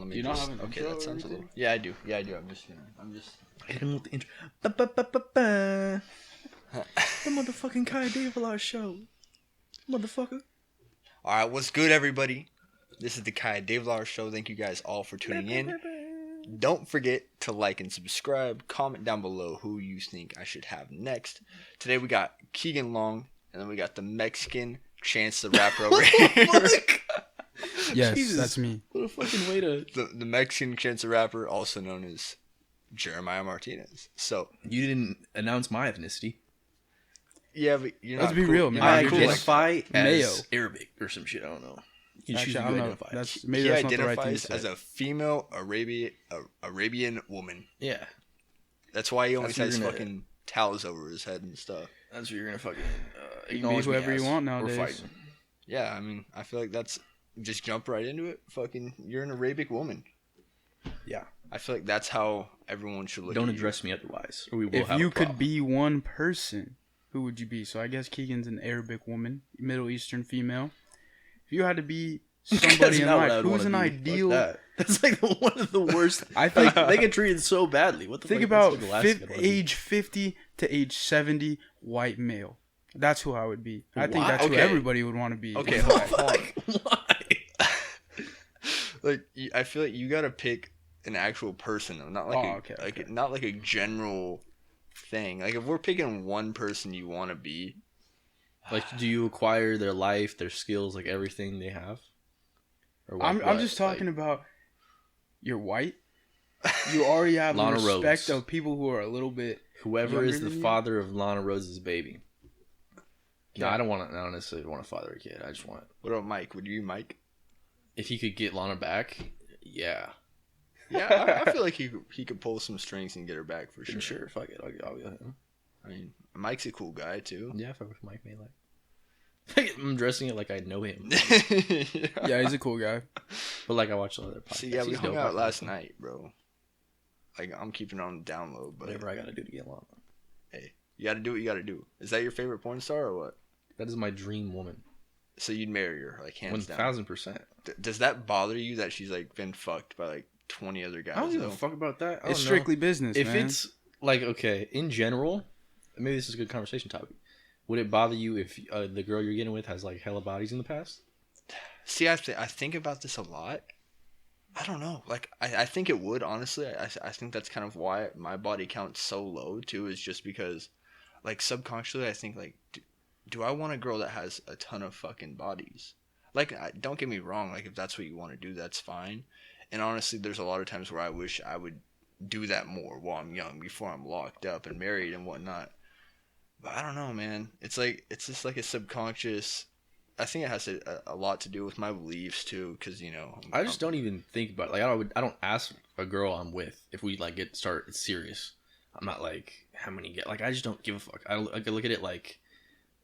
let me Do you just. not have an Okay, intro that or sounds a little. anything? Yeah, I do. I'm just. Hit him with the intro. The motherfucking Kai Davelar show. Motherfucker. All right, what's good, everybody? This is the Kai Davelar show. Thank you guys all for tuning in. Don't forget to like and subscribe. Comment down below who you think I should have next. Today we got Keegan Long, and then we got the Mexican Chance the Rapper over here. Yes, Jesus. that's me. What a fucking way to... The Mexican Chance the Rapper, also known as Jeremiah Martinez. So You didn't announce my ethnicity. yeah, but you're Let's not be cool. real, man. I You're identify as Mayo. Arabic or some shit. I don't know. You choose Actually, I who you don't know. identify. That's, He maybe that's not the right thing identifies to as say. a female Arabian woman. Yeah. That's why he only That's what has you're gonna- fucking towels over his head and stuff. That's what you're gonna fucking You can be acknowledge me whoever you as. want We're nowadays. fighting. Yeah, I mean, I feel like that's just jump right into it. Fucking, you're an Arabic woman. Yeah. I feel like that's how everyone should look. Don't at address me otherwise, or we will If have you a problem. could be one person, who would you be? So I guess Keegan's an Arabic woman, Middle Eastern female. If you had to be somebody That's in not what life, I'd who's wanna an be. Fuck ideal? that. That's like one of the worst. I think. They get treated so badly. What the Think fuck? about That's like the last thing I'd wanna be. age 50 to age 70, white male. That's who I would be. I think Why? that's who Okay. everybody would want to be. Okay, hold on. Why? Like, I feel like you gotta pick an actual person, though, not like okay. not like a general thing. Like, if we're picking one person you want to be, Like, do you acquire their life, their skills, like everything they have? Or I'm what? just talking Like, about you're white. You already have the Lana respect Rhodes. of people who are a little bit. whoever is younger the than you? father of Lana Rhodes' baby. No, Yeah. I don't necessarily want to father a kid. I just want, what about Mike? Would you Mike? if he could get Lana back, yeah. Yeah, I feel like he could pull some strings and get her back for sure. Sure, fuck it. I'll go him. I mean, Mike's a cool guy too. Yeah, fuck with Mike May. Like, I'm dressing it like I know him. Yeah, he's a cool guy. But like I watched other podcasts. See, yeah, we He's hung dope. out last night, bro. Like, I'm keeping it on the down low, but Whatever I gotta do to get Lana. hey, you gotta do what you gotta do. Is that your favorite porn star or what? That is my dream woman. So you'd marry her, like, hands down. 1000%. Does that bother you that she's like been fucked by like 20 other guys? I don't give though? a fuck about that. I It's don't know. strictly business, If man. it's like, okay, in general, maybe this is a good conversation topic. Would it bother you if the girl you're getting with has like hella bodies in the past? See, I think about this a lot. I don't know. Like, I think it would, honestly. I think that's kind of why my body count's so low, too, is just because, like, subconsciously, I think, like, do I want a girl that has a ton of fucking bodies? Like, don't get me wrong. Like, if that's what you want to do, that's fine. And honestly, there's a lot of times where I wish I would do that more while I'm young, before I'm locked up and married and whatnot. But I don't know, man. It's just like a subconscious. I think it has a lot to do with my beliefs too, because I just don't even think about it. Like I don't ask a girl I'm with if we like start serious. I'm not like how many get. Like I just don't give a fuck. I look at it like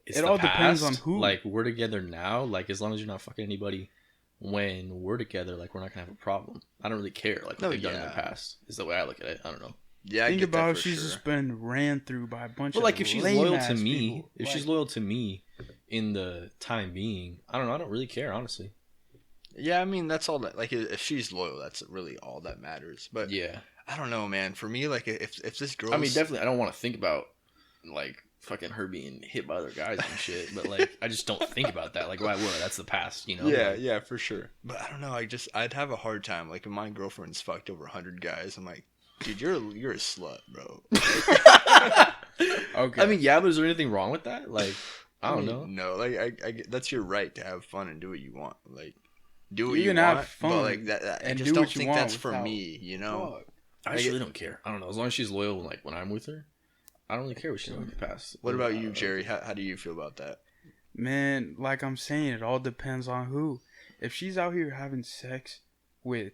it's It the all depends past. on who. Like we're together now. Like as long as you're not fucking anybody when we're together, like we're not gonna have a problem. I don't really care. Like what No, they've done in the yeah. past is the way I look at it. I don't know. Yeah, I Think get that about if for she's sure. just been ran through by a bunch But of like if she's loyal to lame-ass me, people. if Like, she's loyal to me in the time being, I don't know. I don't really care honestly. Yeah, I mean that's all that. Like if she's loyal, that's really all that matters. But Yeah. I don't know, man. For me, like if this girl, I mean, definitely, I don't want to think about like fucking her being hit by other guys and shit. But like, I just don't think about that. Like, why would? That's the past, you know. Yeah, Like, yeah, for sure. But I don't know. I'd have a hard time. Like if my girlfriend's fucked over 100 guys, I'm like, dude, you're a slut, bro. Okay. I mean, yeah, but is there anything wrong with that? Like, I don't know. No, like I get, that's your right to have fun and do what you want. Like do what You you can want, have fun but like that. I and just do don't what you think want that's for without- me. You know. Fuck. I just really don't care. I don't know. As long as she's loyal, like when I'm with her, I don't really care what she's done in the past. What about you, Jerry? How do you feel about that? Man, like I'm saying, it all depends on who. If she's out here having sex with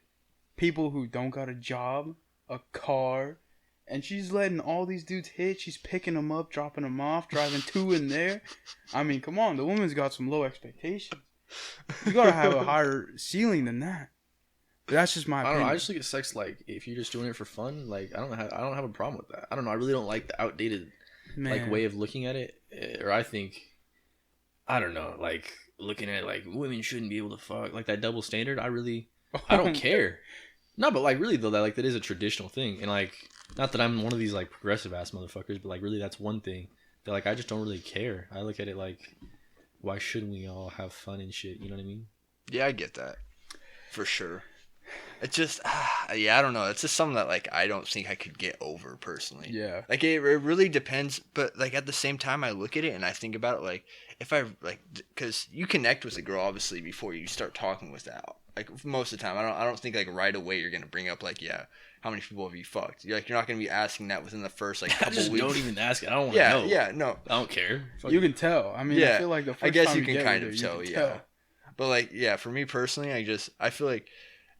people who don't got a job, a car, and she's letting all these dudes hit, she's picking them up, dropping them off, driving two in there. I mean, come on, the woman's got some low expectations. You gotta have a higher ceiling than that. But that's just my I don't opinion. know. I just look at sex like if you're just doing it for fun. Like I don't have a problem with that. I don't know. I really don't like the outdated like way of looking at it. Or I think I don't know. Like looking at it like women shouldn't be able to fuck like that double standard. I don't care. No, but like really though, that is a traditional thing, and like not that I'm one of these like progressive ass motherfuckers, but like really that's one thing that like I just don't really care. I look at it like, why shouldn't we all have fun and shit? You know what I mean? Yeah, I get that for sure. It's just, yeah, I don't know. It's just something that like I don't think I could get over personally. Yeah. Like it really depends, but like at the same time, I look at it and I think about it like if I like, because you connect with a girl obviously before you start talking with that. Like most of the time, I don't think like right away you're gonna bring up like, yeah, how many people have you fucked? You're not gonna be asking that within the first like couple just weeks. Don't even ask it. I don't want to know. Yeah, no. I don't care. You can tell. I mean, Yeah, I feel like the first I guess time you can get kind with of her, tell, you can yeah. But like, yeah, for me personally, I feel like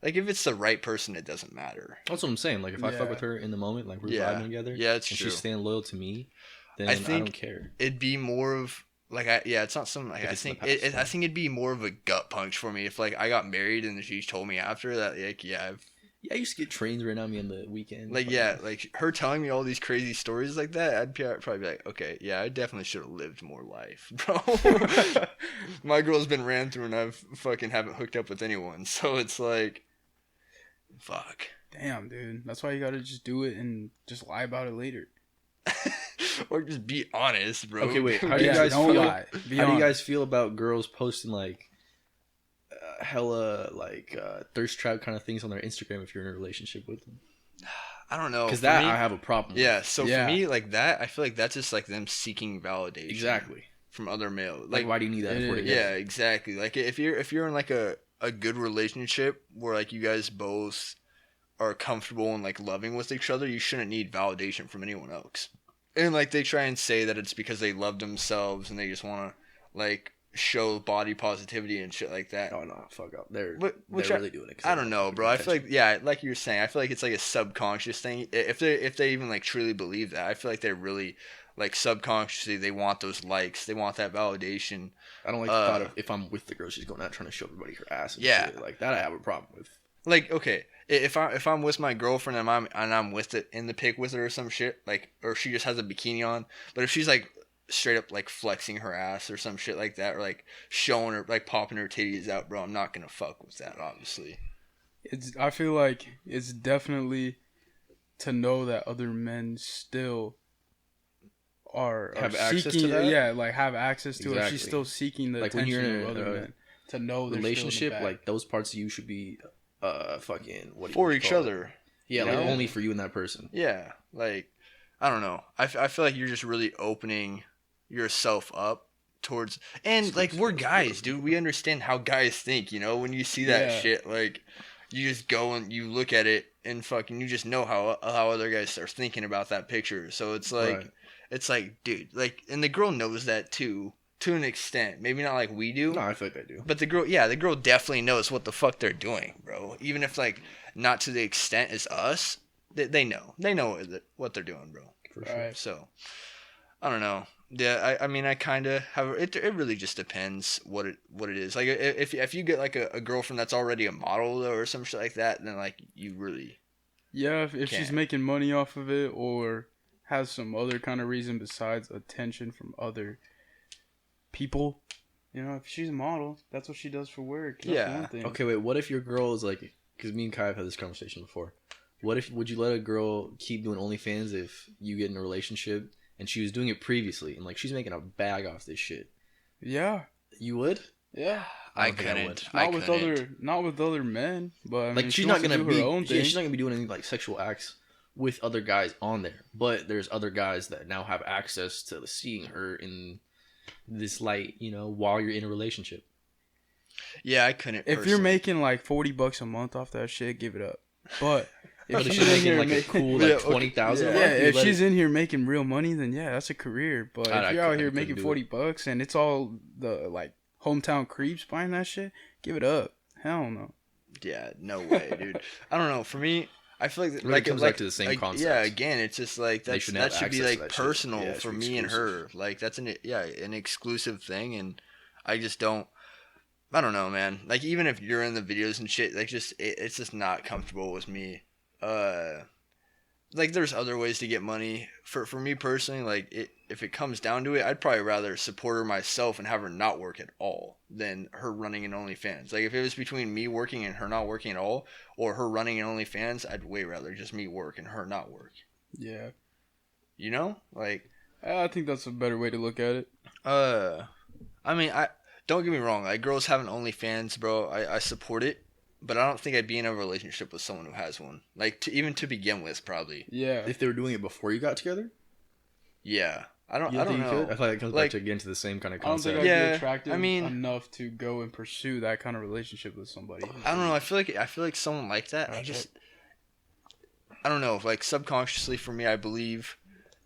if it's the right person, it doesn't matter. That's what I'm saying. Like if I fuck with her in the moment, like we're vibing together, it's and true. she's staying loyal to me, then I think don't care. It'd be more of like it's not something like I think I think it'd be more of a gut punch for me if like I got married and she told me after that like I used to get trains right on me on the weekend. Like like her telling me all these crazy stories like that, I'd probably be like, okay, yeah, I definitely should have lived more life, bro. My girl's been ran through and I've fucking haven't hooked up with anyone, so it's like, fuck. Damn, dude. That's why you gotta just do it and just lie about it later. Or just be honest, bro. Okay, wait. How do you guys feel about girls posting like hella like thirst trap kind of things on their Instagram if you're in a relationship with them? I don't know. Because I have a problem with. Yeah, so for me, like that, I feel like that's just like them seeking validation. Exactly. From other males. Like why do you need that? Yeah, exactly. Like if you're in like a good relationship where like you guys both are comfortable and like loving with each other, you shouldn't need validation from anyone else. And like they try and say that it's because they love themselves and they just want to like show body positivity and shit like that. Oh no, fuck up. They're really doing it. I don't know, bro. I feel like like you were saying, I feel like it's like a subconscious thing. If they even like truly believe that, I feel like they're really like subconsciously they want those likes, they want that validation. I don't like the thought of if I'm with the girl, she's going out trying to show everybody her ass. And shit. Like that, I have a problem with. Like okay, if I'm with my girlfriend and I'm with it in the pic with her or some shit, like, or she just has a bikini on, but if she's like straight up like flexing her ass or some shit like that, or like showing her like popping her titties out, bro, I'm not gonna fuck with that, obviously. I feel like it's definitely to know that other men still are access seeking, to that. Yeah, like have access to exactly. it. She's still seeking the like attention when you're in of other men to know relationship. Like those parts of you should be fucking for each other. Yeah, like only for you and that person. Yeah, like I don't know. I feel like you're just really opening yourself up towards, and like we're guys, dude. We understand how guys think. You know, when you see that shit, like you just go and you look at it and fucking you just know how other guys are thinking about that picture. So it's like it's like, dude, like, and the girl knows that too. To an extent, maybe not like we do. No, I feel like they do. But the girl definitely knows what the fuck they're doing, bro. Even if like not to the extent as us, they know what they're doing, bro. For sure. Right. So I don't know. Yeah, I mean, I kind of have it. It really just depends what it is. Like if you get like a girlfriend that's already a model though, or some shit like that, then like you really. Yeah, if she's making money off of it or has some other kind of reason besides attention from other people, you know, if she's a model, that's what she does for work. That's one thing. Okay, wait. What if your girl is like? Because me and Kai have had this conversation before. Would you let a girl keep doing OnlyFans if you get in a relationship and she was doing it previously and like she's making a bag off this shit? Yeah, you would. Yeah, I couldn't. Not with other men, but I like mean, she's not gonna do be. her own thing. Yeah, she's not gonna be doing any like sexual acts with other guys on there. But there's other guys that now have access to seeing her in this light, you know, while you're in a relationship. Yeah, I couldn't. If you're making like $40 a month off that shit, give it up. But if she's making like a cool like 20,000, if she's in here making real money, then yeah, that's a career. But if you're out here making $40 and it's all the like hometown creeps buying that shit, give it up. Hell no. Yeah, no way, dude. I don't know. For me, I feel like it comes back to the same concept. Yeah, again, it's just like that should be like personal for me and her. Like that's an exclusive thing, and I just don't. I don't know, man. Like even if you're in the videos and shit, like it's just not comfortable with me. like there's other ways to get money. For me personally, like if it comes down to it, I'd probably rather support her myself and have her not work at all than her running an OnlyFans. Like if it was between me working and her not working at all, or her running an OnlyFans, I'd way rather just me work and her not work. Yeah. You know, like I think that's a better way to look at it. I mean, I don't get me wrong. Like girls having OnlyFans, bro, I support it. But I don't think I'd be in a relationship with someone who has one. Like, even to begin with, probably. Yeah. If they were doing it before you got together? Yeah. I don't think know. you could? I feel like it comes back to, again, to the same kind of I don't concept. think I'd Yeah, be attractive I mean- enough to go and pursue that kind of relationship with somebody. I don't know. I feel like someone like that. I don't know. Like, subconsciously for me, I believe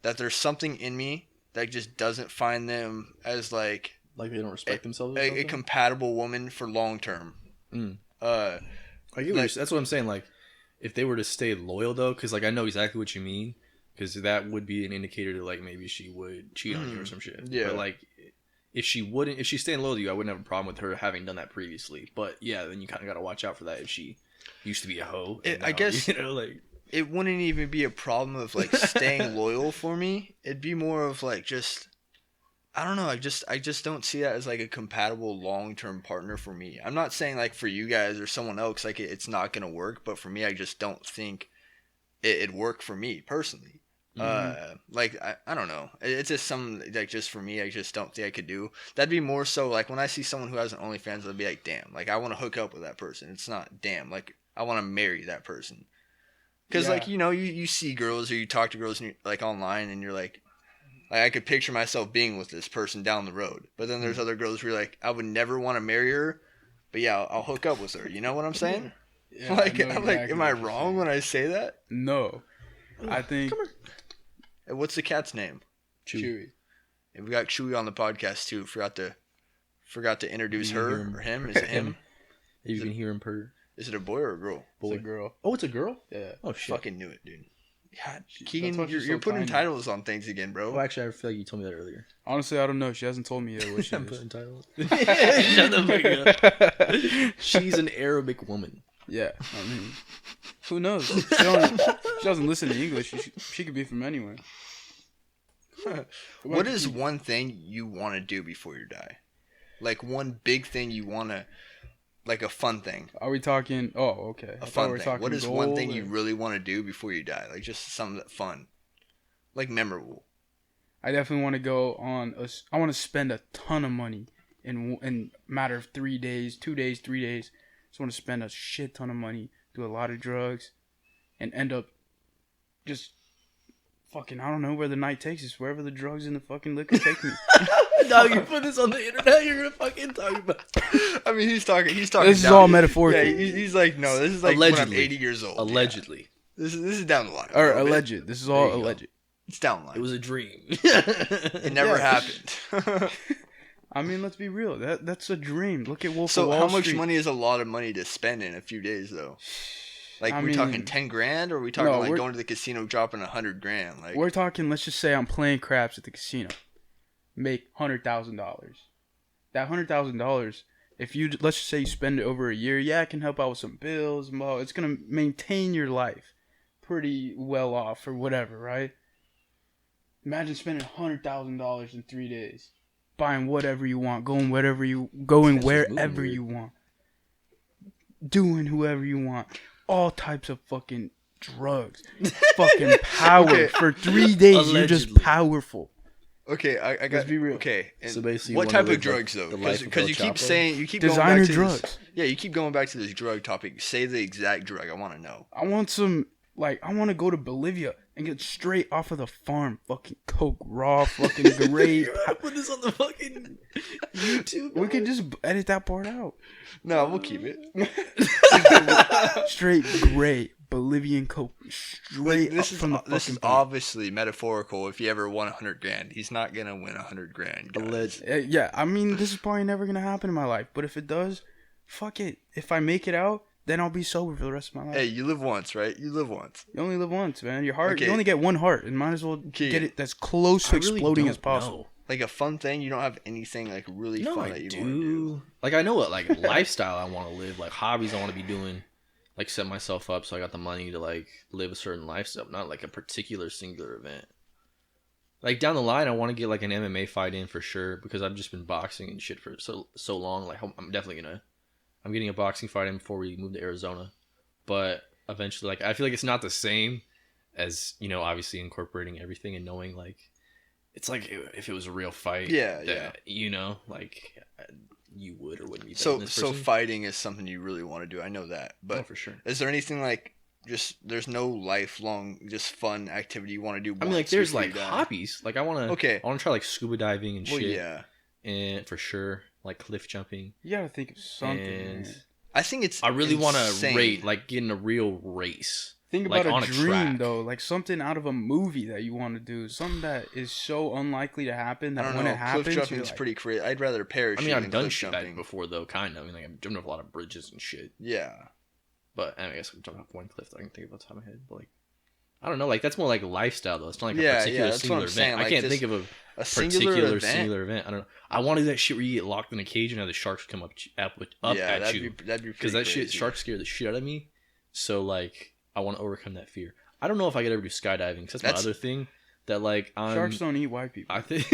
that there's something in me that just doesn't find them as, like they don't respect themselves or a something? compatible woman for long term. I get that's what I'm saying. Like, if they were to stay loyal, though, because, like, I know exactly what you mean, because that would be an indicator that, like, maybe she would cheat on you or some shit. Yeah. But, like, if she's staying loyal to you, I wouldn't have a problem with her having done that previously. But, yeah, then you kind of got to watch out for that if she used to be a hoe. I guess, you know, like... It wouldn't even be a problem of, like, staying loyal for me. It'd be more of, like, just... I don't know. I just don't see that as like a compatible long-term partner for me. I'm not saying like for you guys or someone else, like it's not gonna work. But for me, I just don't think it'd work for me personally. Like I don't know. It's just something like just for me, I just don't think I could do. That'd be more so like when I see someone who has an OnlyFans, I'd be like, damn, like I want to hook up with that person. It's not damn, like I want to marry that person. Because like you know, you see girls or you talk to girls like online, and you're like I could picture myself being with this person down the road. But then there's other girls who are like, I would never want to marry her, but yeah, I'll hook up with her. You know what I'm saying? Yeah, like, I know exactly am I wrong when I say that? No. I think... Come here. Hey, what's the cat's name? Chewy. And we got Chewy on the podcast too. Forgot to introduce her or him. Is it him? You can hear him purr. Is it a boy or a girl? It's a girl. Oh, it's a girl? Yeah. Oh, shit. Fucking knew it, dude. God, That's Keegan, why she's you're so putting tiny. titles on things again, bro. Oh, actually, I feel like you told me that earlier. Honestly, I don't know. She hasn't told me yet what she I'm is. putting titles. Shut the fuck up. She's an Arabic woman. Yeah. I mean, who knows? She doesn't listen to English. She could be from anywhere. What is one thing you want to do before you die? Like one big thing you want to... Like a fun thing. Are we talking... Oh, okay. A fun thing. What is one thing you really want to do before you die? Like just something that fun. Like memorable. I definitely want to go on... I want to spend a ton of money in matter of 3 days, 2 days, 3 days. Just want to spend a shit ton of money, do a lot of drugs, and end up just... Fucking, I don't know where the night takes us. Wherever the drugs and the fucking liquor take me. Dog, you put this on the internet, you're gonna fucking talk about. I mean, he's talking. This is all metaphorical. Yeah, he's like, no, this is like Allegedly. when I'm 80 years old. Allegedly. Yeah. This is down the line. Or bro. alleged. This is all There you go. alleged. It's down the line. It was a dream. It never Yeah. happened. I mean, let's be real. That's a dream. Look at Wolf So of Wall how much Street. money is a lot of money to spend in a few days, though? Like, I we're mean, talking 10 grand, or are we talking no, like we're- going to the casino dropping 100 grand? Like, We're talking, let's just say I'm playing craps at the casino. Make $100,000. That $100,000, if you, let's just say you spend it over a year, yeah, it can help out with some bills. Well, it's going to maintain your life pretty well off or whatever, right? Imagine spending $100,000 in 3 days. Buying whatever you want, going wherever you moving. want. Doing whoever you want. All types of fucking drugs. Fucking power. Okay. For 3 days, you're just Allegedly. powerful. okay, I got. Let's be real. Okay, and So basically you what wanna type of live, drugs like, though? the life of Because El you keep Chapo? saying you keep Designer going back to drugs. This, yeah, you keep going back to this drug topic. Say the exact drug. I want to know. I want some, like, I want to go to Bolivia and get straight off of the farm. Fucking coke, raw, fucking great. I put this on the fucking YouTube. We could just edit that part out. No, we'll keep it. Straight great Bolivian coke. Straight This up is from the this fucking is farm. obviously metaphorical. If he ever won 100 grand, he's not gonna win 100 grand. guys. Alleged. Yeah, I mean, this is probably never going to happen in my life. But if it does, fuck it. If I make it out, then I'll be sober for the rest of my life. Hey, you live once, right? You live once. You only live once, man. Your heart, Okay. you only get one heart, and might as well Okay. get it as close to I really exploding don't as possible. know. Like a fun thing. You don't have anything like really No, fun I that you do. want to do. Like I know what like lifestyle I want to live, like hobbies I want to be doing. like set myself up so I got the money to like live a certain lifestyle, not like a particular singular event. Like down the line, I want to get like an MMA fight in for sure because I've just been boxing and shit for so long. Like I'm definitely I'm getting a boxing fight in before we move to Arizona, but eventually, like I feel like it's not the same as, you know, obviously incorporating everything and knowing like it's like if it was a real fight, you know, like you would or wouldn't be. So fighting is something you really want to do. I know that, but for sure. Is there anything like just there's no lifelong just fun activity you want to do? I mean, like there's like hobbies. Like I want to try like scuba diving and shit. Yeah, and for sure like cliff jumping. You gotta think of something. Man. I think it's. I really want to rate like get in a real race. Think about like a dream though, like something out of a movie that you want to do, something that is so unlikely to happen that when it happens, cliff jumping is pretty creative. I'd rather parachute. I mean, I've done shit like before though, kind of. I mean, like I've jumped off a lot of bridges and shit. Yeah, but I guess I'm jumping off one cliff that I can think of off the top of my head. But like, I don't know, like that's more like lifestyle though. It's not like a particular singular event. Like, I can't think of a particular singular event. I don't know. I want to do that shit where you get locked in a cage and have the sharks come up at you. That'd be because that shit sharks scare the shit out of me. So like, I want to overcome that fear. I don't know if I could ever do skydiving because that's my other thing. That like sharks don't eat white people. I think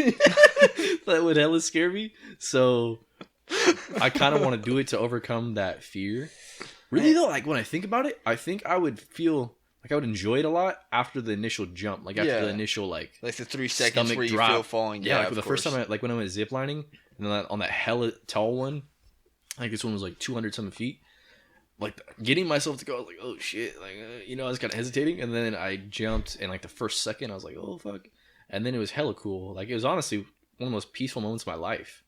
that would hella scare me. So I kind of want to do it to overcome that fear. Really though, like when I think about it, I think I would feel like I would enjoy it a lot after the initial jump, like after the initial like the 3 seconds where you feel falling. Yeah, like the first time when I went ziplining and then on that hella tall one, I think this one was like 200 something feet. Like getting myself to go, I was like, oh shit, like you know, I was kind of hesitating, and then I jumped, and like the first second, I was like, oh fuck, and then it was hella cool. Like it was honestly one of the most peaceful moments of my life.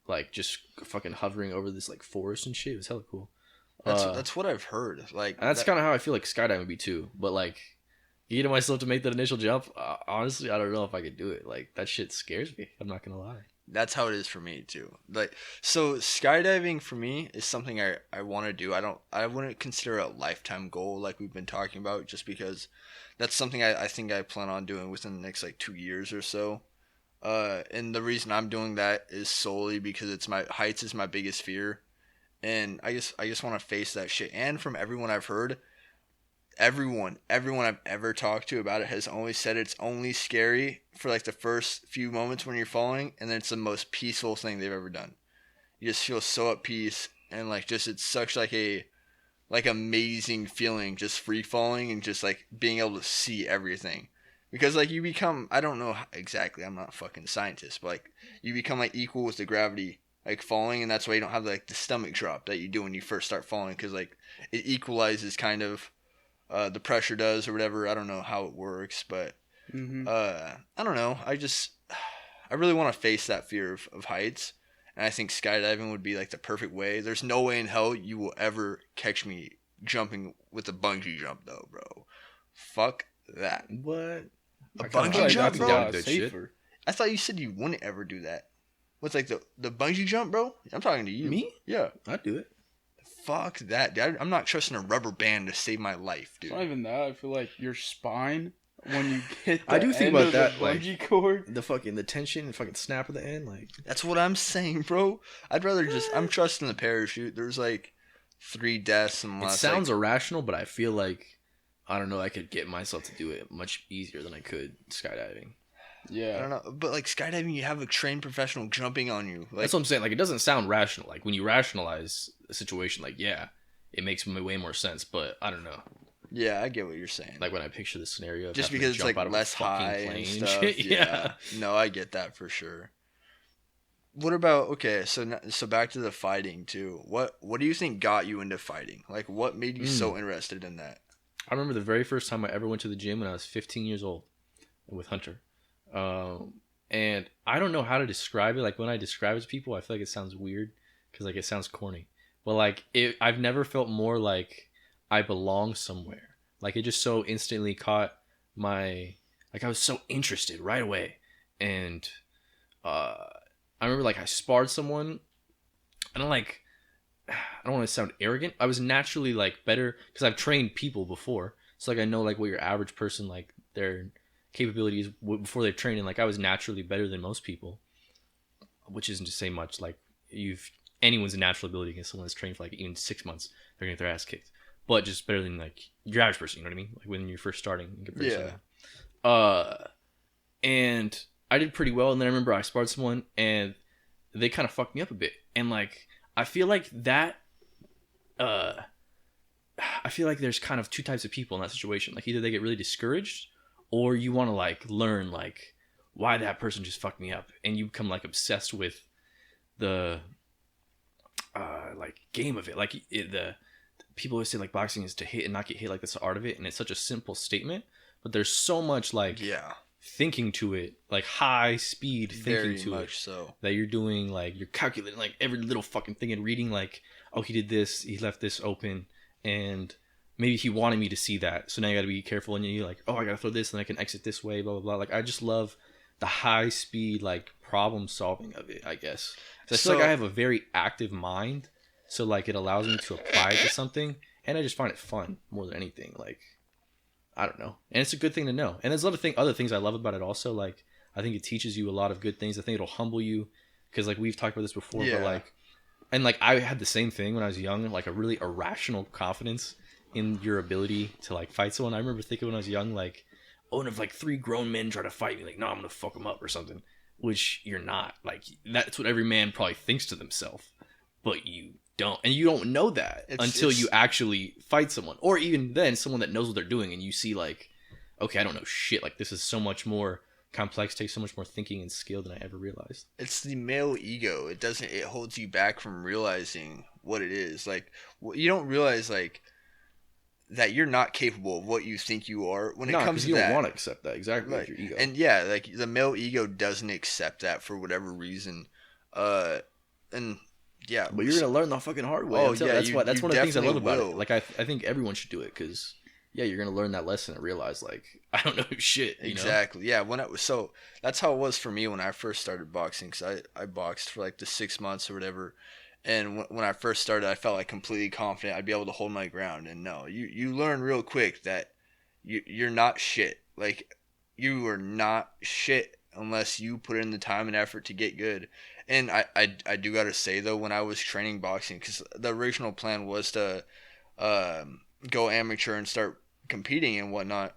Like just fucking hovering over this like forest and shit. It was hella cool. That's what I've heard. Like that's kind of how I feel like skydiving would be too. But like getting myself to make that initial jump, honestly, I don't know if I could do it. Like that shit scares me. I'm not gonna lie. That's how it is for me too. Like so, skydiving for me is something I want to do. I wouldn't consider it a lifetime goal like we've been talking about, just because that's something I think I plan on doing within the next like 2 years or so. And the reason I'm doing that is solely because heights is my biggest fear, and I just want to face that shit. And from everyone I've heard, everyone I've ever talked to about it has always said it's only scary for like the first few moments when you're falling, and then it's the most peaceful thing they've ever done. You just feel so at peace, and like just it's such like a amazing feeling, just free falling and just like being able to see everything. Because like you become, I don't know exactly, I'm not a fucking scientist, but like you become like equal with the gravity like falling, and that's why you don't have like the stomach drop that you do when you first start falling, because like it equalizes kind of the pressure does or whatever. I don't know how it works, but I don't know. I really want to face that fear of heights, and I think skydiving would be like the perfect way. There's no way in hell you will ever catch me jumping with a bungee jump though, bro. Fuck that. What? A bungee jump, bro? Safer. I thought you said you wouldn't ever do that. What's like the bungee jump, bro? I'm talking to you. Me? Yeah. I'd do it. Fuck that, dude. I'm not trusting a rubber band to save my life, dude. It's not even that. I feel like your spine, when you get I do think about that, bungee cord, the tension and fucking snap at the end, like that's what I'm saying, bro. I'd rather I'm trusting the parachute. There's like 3 deaths in the last. It sounds irrational, but I feel like I don't know. I could get myself to do it much easier than I could skydiving. Yeah, I don't know, but like skydiving, you have a trained professional jumping on you. Like, that's what I'm saying. Like it doesn't sound rational. Like when you rationalize a situation, like yeah, it makes way more sense. But I don't know. Yeah, I get what you're saying. Like when I picture the scenario, of just because it's like less high and stuff. Yeah. No, I get that for sure. What about so back to the fighting too. What do you think got you into fighting? Like what made you so interested in that? I remember the very first time I ever went to the gym when I was 15 years old with Hunter. And I don't know how to describe it. Like when I describe it to people, I feel like it sounds weird because like it sounds corny. But like I've never felt more like I belong somewhere. Like it just so instantly caught my, like I was so interested right away. And I remember like I sparred someone, and I don't want to sound arrogant. I was naturally like better because I've trained people before. So like I know like what your average person, like their capabilities before they've trained, and like I was naturally better than most people, which isn't to say much. Like anyone's natural ability against someone that's trained for like even 6 months, they're gonna get their ass kicked. but just better than like your average person. You know what I mean? Like when you're first starting in comparison to Yeah. that. And I did pretty well. And then I remember I sparred someone and they kind of fucked me up a bit. And like, I feel like that, I feel like there's kind of two types of people in that situation. Like either they get really discouraged or you want to like learn like why that person just fucked me up. And you become like obsessed with the, like game of it. Like the people always say like boxing is to hit and not get hit. Like that's the art of it. And it's such a simple statement, but there's so much like, thinking to it, like high speed thinking Very to much it, so. that you're doing, like you're calculating like every little fucking thing and reading like, oh, he did this, he left this open, and maybe he wanted me to see that, so now you got to be careful, and you're like, oh, I gotta throw this and I can exit this way, blah blah blah. Like I just love the high speed like problem solving of it, I guess. So I feel like I have a very active mind, so like it allows me to apply it to something, and I just find it fun more than anything. Like I don't know. And it's a good thing to know. And there's a lot of other things I love about it also. Like, I think it teaches you a lot of good things. I think it'll humble you. Because, like, we've talked about this before. Yeah. But, like, and, like, I had the same thing when I was young. Like, a really irrational confidence in your ability to, like, fight someone. I remember thinking when I was young, like, oh, and if, like, 3 grown men try to fight me, like, no, I'm going to fuck them up or something. Which you're not. Like, that's what every man probably thinks to themselves. But you don't. And you don't know that until you actually fight someone. Or even then, someone that knows what they're doing, and you see like, okay, I don't know shit. Like, this is so much more complex, takes so much more thinking and skill than I ever realized. It's the male ego. It holds you back from realizing what it is. Like, you don't realize like that you're not capable of what you think you are when it comes to you that. don't want to accept that. Exactly. Right. Like your ego. And yeah, like the male ego doesn't accept that for whatever reason. And yeah, but you're gonna learn the fucking hard way. Oh, Yeah, that's one of the things I love about will. it. Like I think everyone should do it because yeah, you're gonna learn that lesson and realize like I don't know shit. Exactly. Yeah. So that's how it was for me when I first started boxing. Because I boxed for like the 6 months or whatever, and when I first started, I felt like completely confident I'd be able to hold my ground. And no, you learn real quick that you're not shit. Like you are not shit unless you put in the time and effort to get good. And I do gotta say though, when I was training boxing, because the original plan was to go amateur and start competing and whatnot,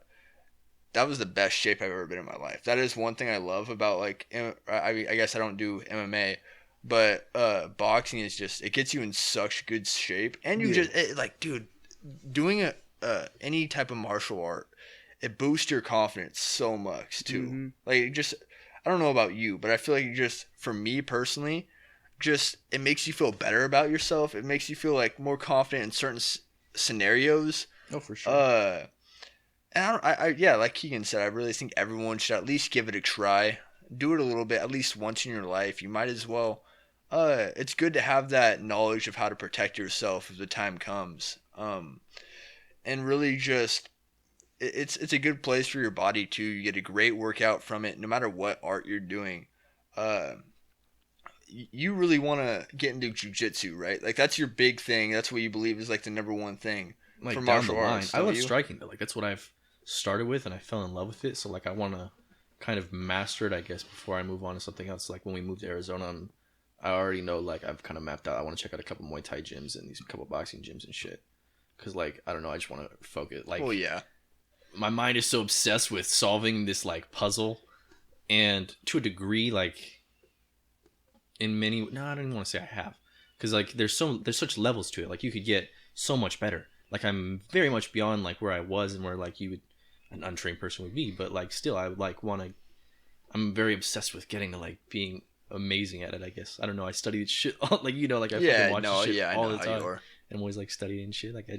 that was the best shape I've ever been in my life. That is one thing I love about like I guess I don't do MMA, but boxing is just, it gets you in such good shape, and you like dude, doing any type of martial art, it boosts your confidence so much too. Mm-hmm. Like just, I don't know about you, but I feel like just for me personally, just it makes you feel better about yourself. It makes you feel like more confident in certain scenarios. Oh, for sure. And yeah, like Keegan said, I really think everyone should at least give it a try. Do it a little bit, at least once in your life. You might as well. It's good to have that knowledge of how to protect yourself if the time comes. And really just, it's a good place for your body too. You get a great workout from it, no matter what art you're doing. You really want to get into jiu-jitsu, right? Like that's your big thing. That's what you believe is like the number one thing like for down martial the line. arts. I love striking though. Like that's what I've started with, and I fell in love with it. So like I want to kind of master it, I guess, before I move on to something else. Like when we moved to Arizona, I already know like I've kind of mapped out. I want to check out a couple Muay Thai gyms and these couple boxing gyms and shit. Cause like I don't know, I just want to focus. Like, oh yeah, my mind is so obsessed with solving this like puzzle, and to a degree, like in many, no, I don't even want to say I have, because like there's such levels to it. Like you could get so much better. Like I'm very much beyond like where I was and where like an untrained person would be, but like still I like want to. I'm very obsessed with getting to like being amazing at it. I guess I don't know. I study this shit like like I fucking watch shit all the time. And I'm always like studying shit. Like I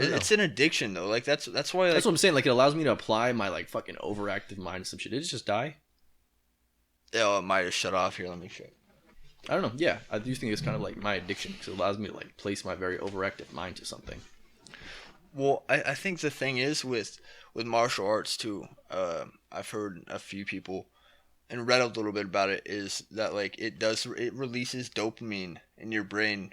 don't know. It's an addiction though. Like that's why. Like, that's what I'm saying. Like it allows me to apply my like fucking overactive mind to some shit. Did it just die? Oh, it might have shut off here. Let me check. I don't know. Yeah, I do think it's kind of like my addiction because it allows me to like place my very overactive mind to something. Well, I think the thing is with martial arts too. I've heard a few people and read a little bit about it. Is that like it releases dopamine in your brain.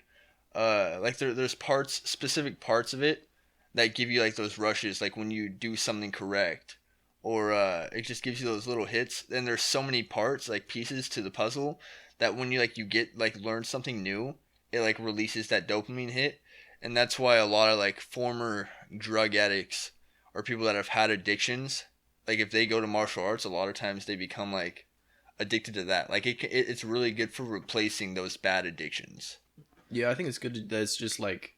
Like there's specific parts of it that give you like those rushes, like when you do something correct, or it just gives you those little hits. Then there's so many parts, like pieces to the puzzle, that when you get learn something new, it like releases that dopamine hit, And that's why a lot of like former drug addicts or people that have had addictions, like if they go to martial arts, a lot of times they become like addicted to that. Like it's really good for replacing those bad addictions. Yeah, I think it's good that it's just like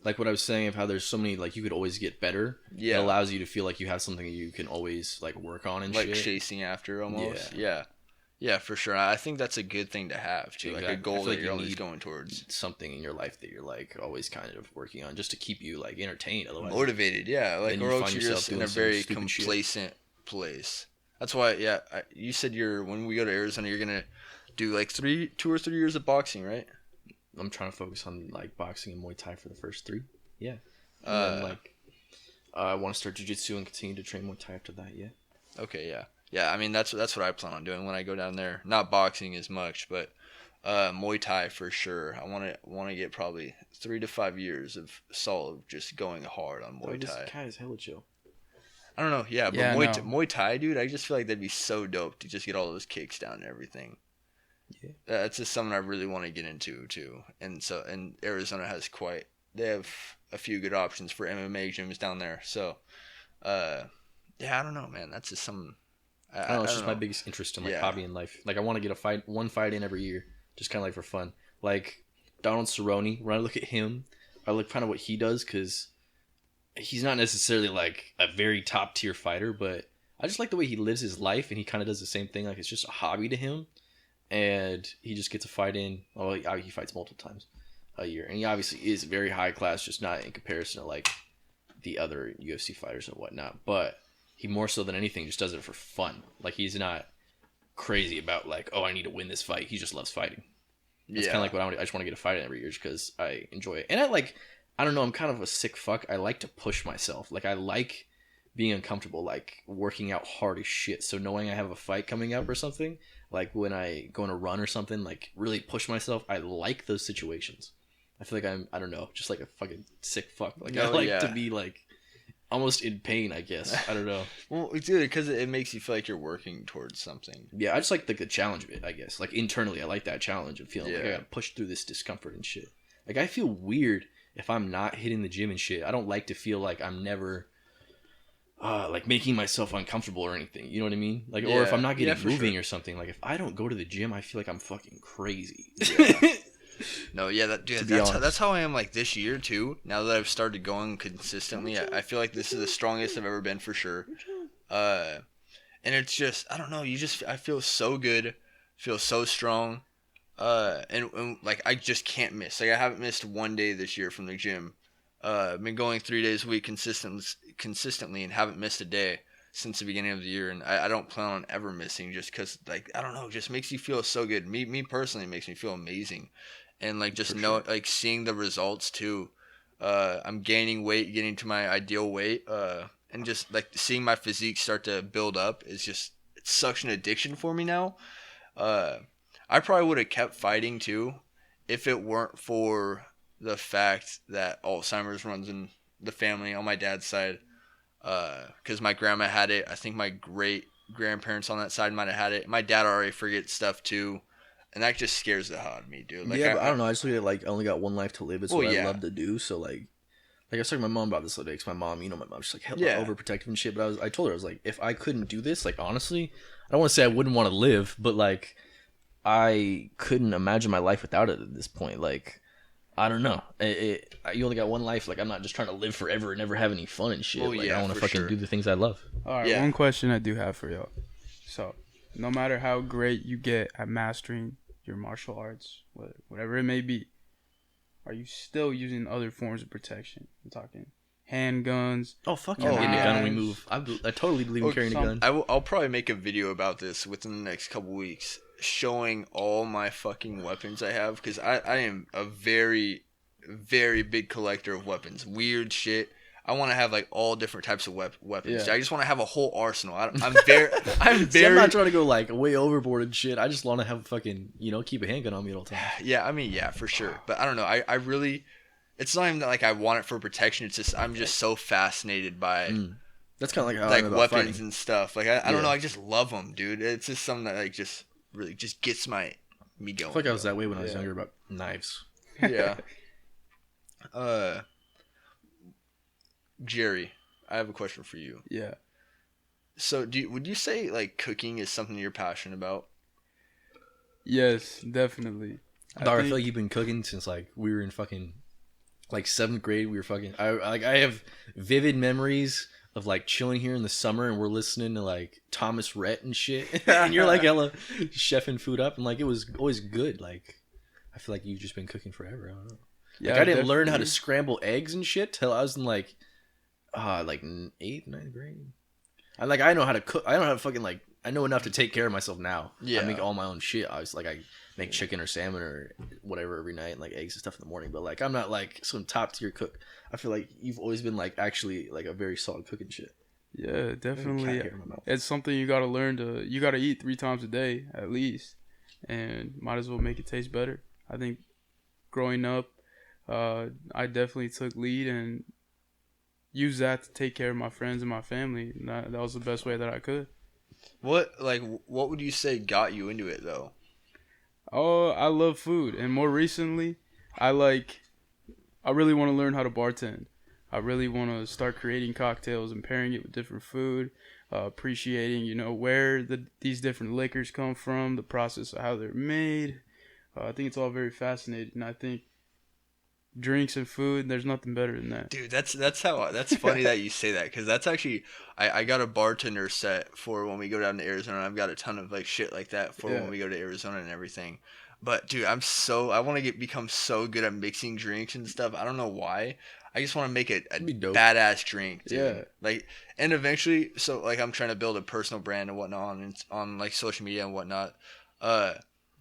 what I was saying of how there's so many, like, you could always get better. Yeah. It allows you to feel like you have something you can always like work on and like shit. chasing after almost. Yeah, for sure. I think that's a good thing to have too. Exactly. Like a goal that like you're you always need going towards. something in your life that you're like always kind of working on just to keep you like entertained. Otherwise, Motivated, yeah. Like, then you or else find you're yourself just in doing a some very stupid shit. complacent place. That's why, yeah. You said when we go to Arizona, you're gonna do like 2 or 3 years of boxing, right? I'm trying to focus on like boxing and Muay Thai for the first 3. Yeah. And then like I want to start Jiu-Jitsu and continue to train Muay Thai after that. Yeah. Okay, yeah. Yeah, I mean that's what I plan on doing when I go down there. Not boxing as much, but Muay Thai for sure. I want to get probably 3 to 5 years of solid just going hard on Muay This Thai. guy is hella chill. I don't know, yeah, but Yeah, Muay Thai, dude, I just feel like that'd be so dope to just get all those kicks down and everything. Yeah. That's just something I really want to get into too. And Arizona has they have a few good options for MMA gyms down there. So, yeah, I don't know, man. That's just something. I don't know, it's just my biggest interest in like hobby in life. Like I want to get one fight in every year, just kind of like for fun. Like Donald Cerrone, when I look at him, I look kind of what he does because he's not necessarily like a very top tier fighter, but I just like the way he lives his life, and he kind of does the same thing. Like it's just a hobby to him, and he just gets a fight in. Well, he fights multiple times a year, and he obviously is very high class, just not in comparison to like the other UFC fighters and whatnot, but he more so than anything just does it for fun. Like he's not crazy about like, oh, I need to win this fight. He just loves fighting. It's kind of like what I just want to get a fight in every year because I enjoy it. And I don't know, I'm kind of a sick fuck. I like to push myself. Like I like being uncomfortable, like working out hard as shit. So knowing I have a fight coming up or something, like when I go on a run or something, like really push myself. I like those situations. I feel like I don't know, just like a fucking sick fuck. Like I like to be like almost in pain, I guess. I don't know. Well, dude, because it makes you feel like you're working towards something. Yeah, I just like the challenge of it, I guess. Like internally, I like that challenge of feeling like I gotta push through this discomfort and shit. Like I feel weird if I'm not hitting the gym and shit. I don't like to feel like I'm never like making myself uncomfortable or anything. You know what I mean? Like, or if I'm not getting moving or something. Like if I don't go to the gym, I feel like I'm fucking crazy. Yeah. No, yeah, that's how I am like this year too. Now that I've started going consistently, I feel like this is the strongest I've ever been for sure. And it's just I don't know. I feel so good, feel so strong, and like I just can't miss. Like I haven't missed one day this year from the gym. I've been going 3 days a week consistently and haven't missed a day since the beginning of the year, and I don't plan on ever missing just because like I don't know, it just makes you feel so good. Me personally, it makes me feel amazing. And like just like seeing the results too. I'm gaining weight, getting to my ideal weight, and just like seeing my physique start to build up it's such an addiction for me now. I probably would have kept fighting too if it weren't for the fact that Alzheimer's runs in the family on my dad's side. Because my grandma had it. I think my great grandparents on that side might have had it. My dad already forgets stuff too. And that just scares the hell out of me, dude. Like, yeah, but I don't know. I just look at like I only got one life to live. It's what I love to do. So like I was talking to my mom about this the other day. Because my mom, my mom's just like hella overprotective and shit. But I told her, I was like, if I couldn't do this, like honestly, I don't want to say I wouldn't want to live, but like I couldn't imagine my life without it at this point. Like I don't know. You only got one life. Like I'm not just trying to live forever and never have any fun and shit. Like I want to fucking do the things I love. All right, one question I do have for y'all. So no matter how great you get at mastering your martial arts, whatever it may be, are you still using other forms of protection? I'm talking handguns. Oh fuck yeah! Getting a gun when we move. I totally believe in carrying a gun. I'll probably make a video about this within the next couple weeks, showing all my fucking weapons I have, because I am a very, very big collector of weapons. Weird shit. I want to have like all different types of weapons. Yeah. I just want to have a whole arsenal. I'm very. See, I'm not trying to go like way overboard and shit. I just want to have fucking keep a handgun on me at all times. Yeah, I mean for sure. But I don't know. I really, it's not even that like I want it for protection. It's just I'm just so fascinated by. That's kind of like how like weapons fighting and stuff. Like I don't know. I just love them, dude. It's just something that like just really just gets me going. I feel like I was that way when I was younger about knives. Yeah. Jerry, I have a question for you. Yeah. So, would you say like cooking is something you're passionate about? Yes, definitely. Dog, I feel like you've been cooking since like we were in fucking like 7th grade. We were fucking. I have vivid memories of like chilling here in the summer and we're listening to like Thomas Rhett and shit, and you're like hella chefing food up, and like it was always good. Like I feel like you've just been cooking forever. I don't know. Yeah, like I didn't learn how to scramble eggs and shit till I was in like 8th, 9th grade. I know how to cook. I don't have fucking like. I know enough to take care of myself now. Yeah. I make all my own shit. I make chicken or salmon or whatever every night, and like eggs and stuff in the morning. But like I'm not like some top tier cook. I feel like you've always been like actually like a very solid cook and shit. Yeah, definitely. It's something you gotta learn to. You gotta eat 3 times a day at least, and might as well make it taste better. I think growing up, I definitely took lead and used that to take care of my friends and my family. And that was the best way that I could. What would you say got you into it though? Oh, I love food, and more recently, I really want to learn how to bartend. I really want to start creating cocktails and pairing it with different food, appreciating, where these different liquors come from, the process of how they're made. I think it's all very fascinating. I think drinks and food, there's nothing better than that. Dude, that's funny that you say that, because that's actually I got a bartender set for when we go down to Arizona. I've got a ton of like shit like that for when we go to Arizona and everything. But dude, I want to become so good at mixing drinks and stuff. I don't know why. I just want to make a badass drink, dude. Yeah. Like, and eventually, so like I'm trying to build a personal brand and whatnot on like social media and whatnot.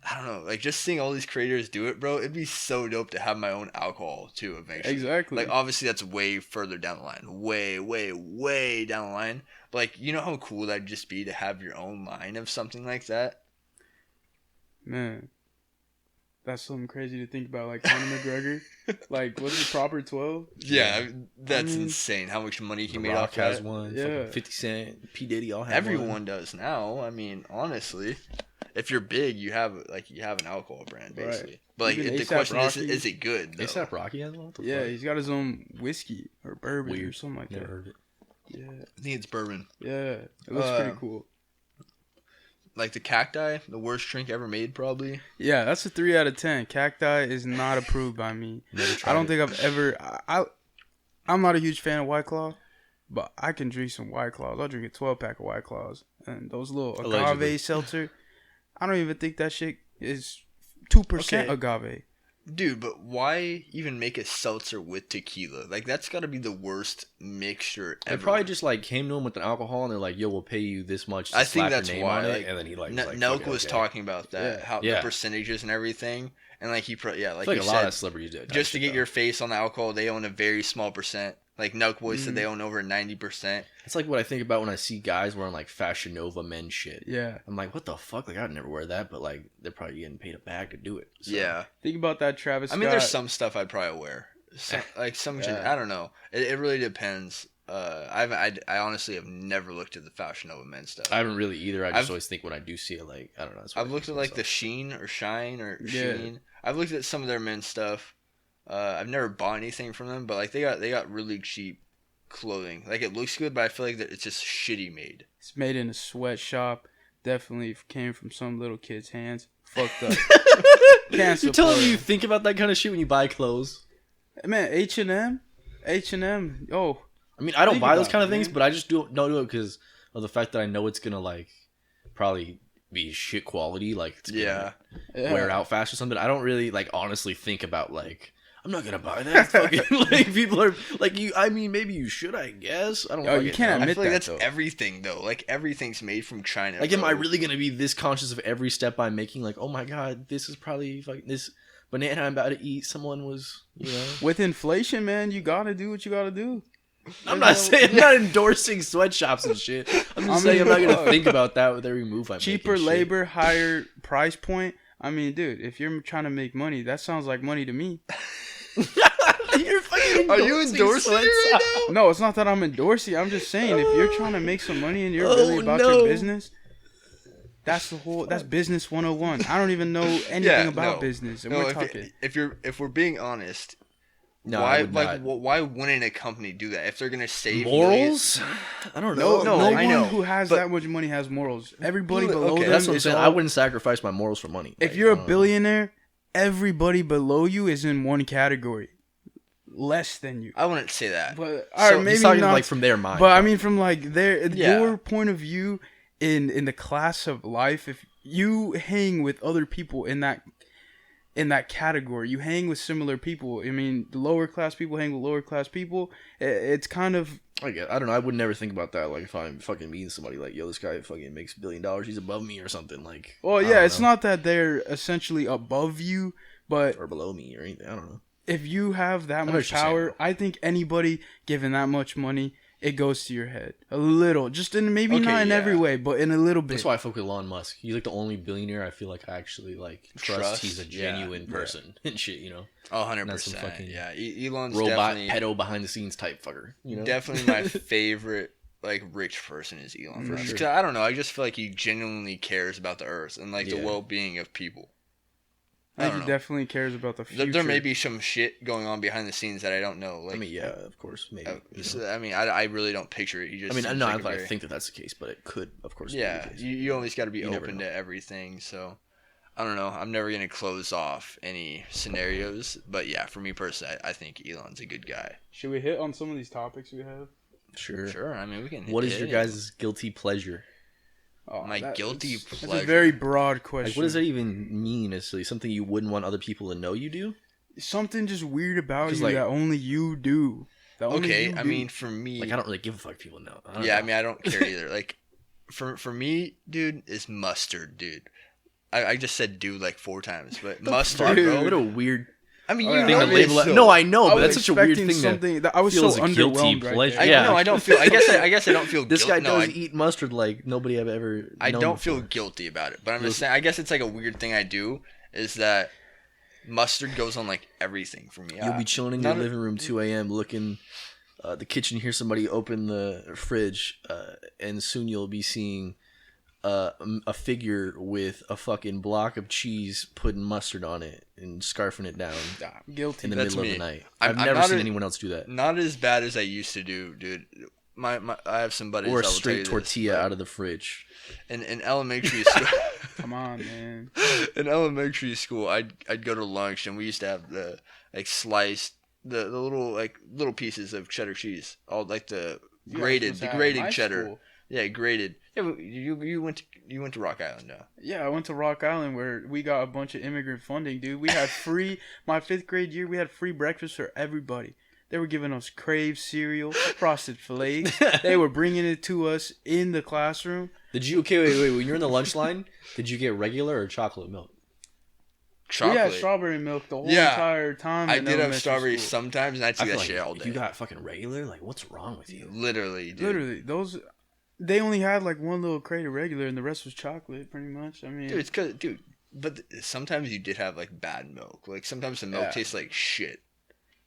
I don't know, like just seeing all these creators do it, bro. It'd be so dope to have my own alcohol too eventually. Exactly. Like obviously that's way further down the line, way down the line. But like, you know how cool that'd just be to have your own line of something like that. Man, that's something crazy to think about. Like Conor McGregor, like what's the proper 12? Yeah, that's insane. How much money he made off that. has one. Yeah, 50 Cent, P Diddy, all have Everyone one. does now. I mean, honestly. If you're big, you have an alcohol brand basically. Right. But like, the question is it good? Though? A$AP Rocky has one. Yeah, he's got his own whiskey or bourbon or something like Never that. heard it. Yeah, I think it's bourbon. Yeah, it looks pretty cool. Like the cacti, the worst drink ever made, probably. Yeah, that's a 3 out of 10. Cacti is not approved by me. I don't think I've ever. I'm not a huge fan of White Claw, but I can drink some White Claws. I'll drink a 12-pack of White Claws and those little agave seltzer. I don't even think that shit is 2% agave. Dude, but why even make a seltzer with tequila? Like, that's got to be the worst mixture ever. They probably just, like, came to him with an alcohol, and they're like, yo, we'll pay you this much to slap your name on it. And then he, like, Nelk was talking about that, how the percentages and everything. And, like, like you said, a lot of celebrities do. Just to get your face on the alcohol, they own a very small percent. Like, Nelk Boy said they own over 90%. It's like what I think about when I see guys wearing, like, Fashion Nova men shit. Yeah. I'm like, what the fuck? Like, I'd never wear that, but, like, they're probably getting paid a bag to do it. So. Yeah. Think about that, Travis Scott. I mean, there's some stuff I'd probably wear. I don't know. It really depends. I honestly have never looked at the Fashion Nova men stuff. I haven't really either. I just always think when I do see it, like, I don't know. I've looked at, like, the Sheen. I've looked at some of their men's stuff. I've never bought anything from them, but like they got really cheap clothing. Like it looks good, but I feel like that it's just shitty made. It's made in a sweatshop. Definitely came from some little kid's hands. Fucked up. You're telling me you think about that kind of shit when you buy clothes? Man, H&M. Oh, I mean, I don't buy those kind of things, but I just don't do it because of the fact that I know it's gonna like probably be shit quality. Like it's gonna wear out fast or something. I don't really like honestly think about like. I'm not gonna buy that. Fucking, like people are like you. I mean, maybe you should. I guess I don't. Oh, you can't admit I feel like that. That's everything though. Like everything's made from China. Like, am I really gonna be this conscious of every step I'm making? Like, oh my god, this is probably like this banana I'm about to eat. Someone was, With inflation, man, you gotta do what you gotta do. I'm not endorsing sweatshops and shit. I'm just saying I'm not gonna think about that with every move I make. Cheaper labor, higher price point. I mean, dude, if you're trying to make money, that sounds like money to me. You're fucking Are you endorsing it right now? No, it's not that I'm endorsing. I'm just saying if you're trying to make some money and you're really about your business, that's business 101. I don't even know anything about business, and we're talking. If we're being honest, No, why I would not. why wouldn't a company do that if they're gonna save Morals? I don't know. No I one know, who has but- that much money has morals. Everybody below okay, them That's what I'm is saying. all- I wouldn't sacrifice my morals for money. If Like, you're I a don't know. billionaire, everybody below you is in one category, less than you. I wouldn't say that. But So, or maybe He's talking not. like from their mind. But I mean, from like Yeah. your point of view in the class of life, if you hang with other people in that category, you hang with similar people. I mean, the lower class people hang with lower class people. It's kind of I don't know. I would never think about that. Like if I'm fucking meeting somebody, like yo, this guy fucking makes $1 billion. He's above me or something. Like well, I yeah. don't It's know. not that they're essentially above you, but or below me or anything. I don't know. if you have that know much what you're saying, power, though. I think anybody given that much money, it goes to your head a little, just in maybe Okay, not in yeah. every way, but in a little bit. That's why I fuck with Elon Musk. He's like the only billionaire I feel like I actually like trust. He's a Yeah. genuine person and shit. You know, 100%. Not some fucking Yeah, Elon's robot definitely pedo behind the scenes type fucker. You know, definitely my favorite like rich person is Elon For Musk. sure. 'Cause I don't know. I just feel like he genuinely cares about the earth and like the Yeah. well-being of people. I think he know. definitely cares about the future. There may be some shit going on behind the scenes that I don't know. Like, I mean, yeah, of course, maybe. you know. I mean, I really don't picture it. He just I mean, I seems know like a I very- think that that's the case, but it could, of course, Yeah, be the case. you always got to be You never open know. to everything. So, I don't know. I'm never gonna close off any scenarios, but yeah, for me personally, I think Elon's a good guy. Should we hit on some of these topics we have? Sure. Sure. I mean, we can. What is hit your it. guys' guilty pleasure? Oh, My guilty It's pleasure. a very broad question. Like, what does that even mean? Necessarily, something you wouldn't want other people to know you do? Something just weird about 'Cause, you like- that only you do. That only Okay, you I do. mean, for me, Like, I don't really give a fuck if people know. I don't yeah, know. I mean, I don't care either. Like, for me, dude, is mustard, dude. I just said dude like 4 times, but mustard, Dude. bro. What a weird I mean, Oh, you yeah, thing know to I mean, label it. so. No, I know, I but was that's such a weird expecting thing something to that I was feel so as a guilty underwhelmed right pleasure. there. Yeah. No, I don't feel. I guess I don't feel. This guy no, does eat mustard like nobody have ever. I known don't feel before. guilty about it, but I'm Feels- just saying. I guess it's like a weird thing I do is that mustard goes on like everything for me. You'll be chilling in your not a- living room 2 a.m. looking the kitchen, hear somebody open the fridge, and soon you'll be seeing a figure with a fucking block of cheese putting mustard on it and scarfing it down Guilty. in the That's middle me. of the night. I'm I've never not seen a- anyone else do that. Not as bad as I used to do, dude. My I have some buddies. Or a that will tell straight you this, tortilla but out of the fridge. in elementary school. Come on, man. In elementary school, I'd go to lunch and we used to have the like sliced the little pieces of cheddar cheese, all like the You grated guys the must have grated high cheddar. school. Yeah, grated. Yeah, but you went to Rock Island, no? Yeah, I went to Rock Island where we got a bunch of immigrant funding, dude. We had free, my 5th grade year, we had free breakfast for everybody. They were giving us Crave cereal, Frosted Flakes. They were bringing it to us in the classroom. Did you, wait, when you're in the lunch line, did you get regular or chocolate milk? Chocolate. We had strawberry milk the whole Yeah. entire time. I in did have elementary strawberries school. sometimes, and I'd see I feel that like shit all day. you got fucking regular? Like, what's wrong with you? Literally, dude. Literally, those, they only had like one little crate of regular and the rest was chocolate, pretty much. I mean, Dude, it's cause, dude. But sometimes you did have like bad milk. Like sometimes the milk Yeah. tastes like shit.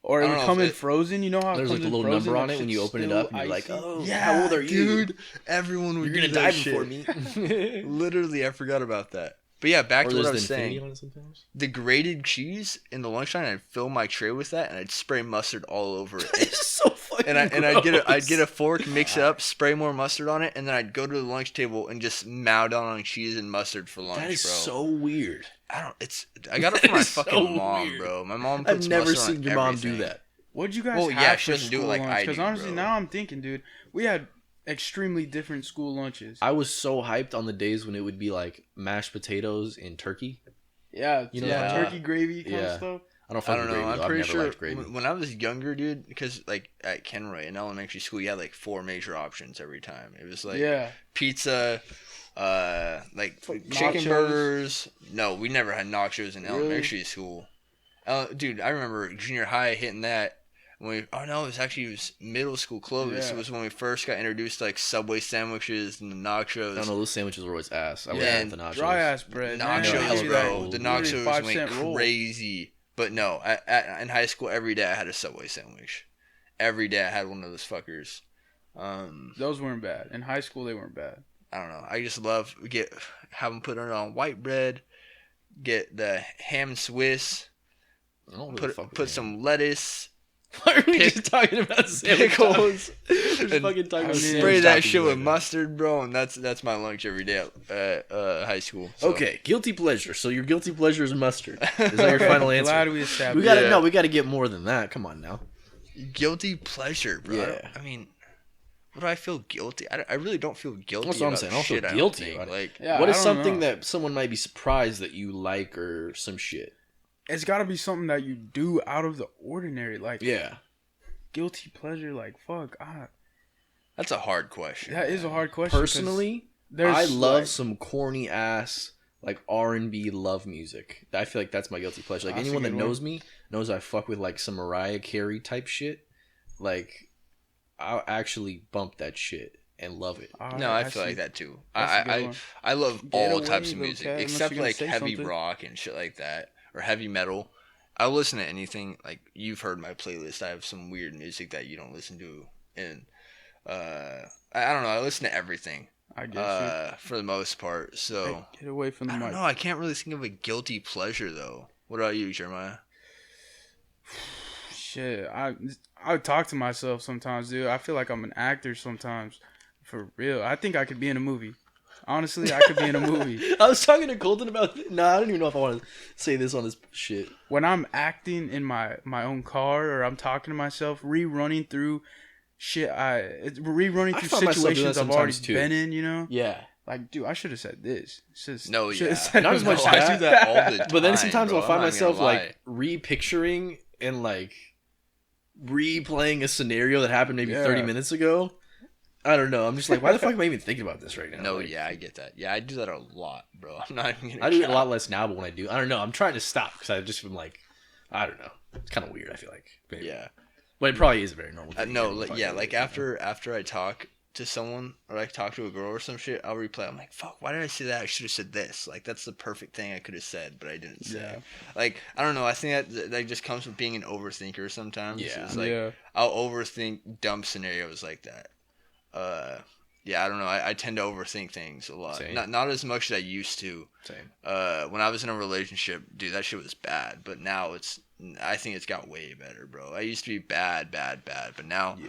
or I it don't would know come if in it- frozen. You know how it There's comes like a in little frozen, number on that it when shit's you open it still up and you're like, icy? oh, Yeah, how old are you? dude? Everyone would You're do gonna that die shit. before me. Literally, I forgot about that. But yeah, back Or to what I there's was the infinity saying. on it sometimes. The grated cheese in the lunchtime, I'd fill my tray with that, and I'd spray mustard all over it. It's so fucking And I'd gross. get a fork, mix it up, spray more mustard on it, and then I'd go to the lunch table and just mow down on cheese and mustard for lunch, That is bro. so weird. I got it from my It's so fucking mom, weird. bro. My mom puts I've never mustard on seen your mom do everything. that. What'd you guys Well, have yeah, for she doesn't do it school like lunch? I Because do, honestly, bro. now I'm thinking, dude, we had extremely different school lunches. I was so hyped on the days when it would be like mashed potatoes and turkey. Yeah, You know yeah, that? turkey gravy kind Yeah. of stuff. I don't I fucking don't know. gravy. I'm though. I've pretty never sure liked gravy. when I was younger, dude, because like at Kenroy in elementary school, you had like 4 major options every time. It was like Yeah, pizza, like Like chicken nachos. burgers. No, we never had nachos in Really? elementary school. Dude, I remember junior high hitting that. It was middle school Clovis. Yeah. It was when we first got introduced to like Subway sandwiches and the nachos. I don't know. Those sandwiches were always ass. I Yeah, would and have the nachos. dry ass bread. man. Nachos, hella Give me bro. that The give me nachos 5 went cent roll. crazy. But no, in high school, every day I had a Subway sandwich. Every day I had one of those fuckers. Those weren't bad. In high school, they weren't bad. I don't know. I just love have them put it on white bread. Get the ham Swiss. I don't really fuck with Put ham. some lettuce, Why are we just talking about sandwich pickles, We're and fucking talking about spray sandwich that toppings shit with right now. mustard, bro. And that's my lunch every day at high school. So. Okay, guilty pleasure. So your guilty pleasure is mustard. Is that your final answer? Glad we established. We gotta Yeah. no. We gotta get more than that. Come on now. Guilty pleasure, bro. Yeah. I mean, what do I feel guilty? I really don't feel guilty. That's what I'm about saying. I don't shit, feel don't guilty think. about it. Like, Yeah, What I is don't something know. that someone might be surprised that you like or some shit? It's got to be something that you do out of the ordinary. Like, Yeah. guilty pleasure. Like, fuck. that's a hard question. That is a hard question. 'cause Personally, there's I love like- some corny ass like R&B love music. I feel like that's my guilty pleasure. Like That's a anyone that good knows me knows I fuck with like some Mariah Carey type shit. Like I'll actually bump that shit and love it. No, I feel like that too. That's a good I one. I love Get all away, types of little music cat, unless except you're gonna like say heavy something. rock and shit like that or heavy metal. I'll listen to anything. Like you've heard my playlist. I have some weird music that you don't listen to, and I don't know. I listen to everything I guess for the most part. So get away from the I don't mic. know. I can't really think of a guilty pleasure though. What about you, Jeremiah? Shit, I talk to myself sometimes, dude. I feel like I'm an actor sometimes, for real. I think I could be in a movie. Honestly, I could be in a movie. I was talking to Colton about I don't even know if I want to say this on this shit. When I'm acting in my own car or I'm talking to myself, rerunning through shit, rerunning I through find myself doing that situations I've already sometimes, too. been in, you know? Yeah. Like, dude, I should have said this. No, Should've yeah. said Not as much I that. do that all the time. But then sometimes bro. I'll find I'm not myself gonna lie. like repicturing and like replaying a scenario that happened maybe Yeah. 30 minutes ago. I don't know. I'm just like, why the fuck am I even thinking about this right now? No, Like, yeah, I get that. Yeah, I do that a lot, bro. I'm not even gonna I do it a cap. lot less now, but when I do, I don't know. I'm trying to stop because I just am like, I don't know. It's kind of weird. I feel like, maybe. Yeah. But it probably is a very normal thing. No, Everyone like, fucking yeah, does like it, you know? after I talk to someone or like talk to a girl or some shit, I'll replay. I'm like, fuck, why did I say that? I should have said this. Like that's the perfect thing I could have said, but I didn't say. Yeah. Like I don't know. I think that just comes from being an overthinker sometimes. Yeah. It's like Yeah. I'll overthink dumb scenarios like that. Yeah, I don't know. I tend to overthink things a lot. Same. Not as much as I used to. Same. When I was in a relationship, dude, that shit was bad. But now I think it's got way better, bro. I used to be bad, but now, Yeah.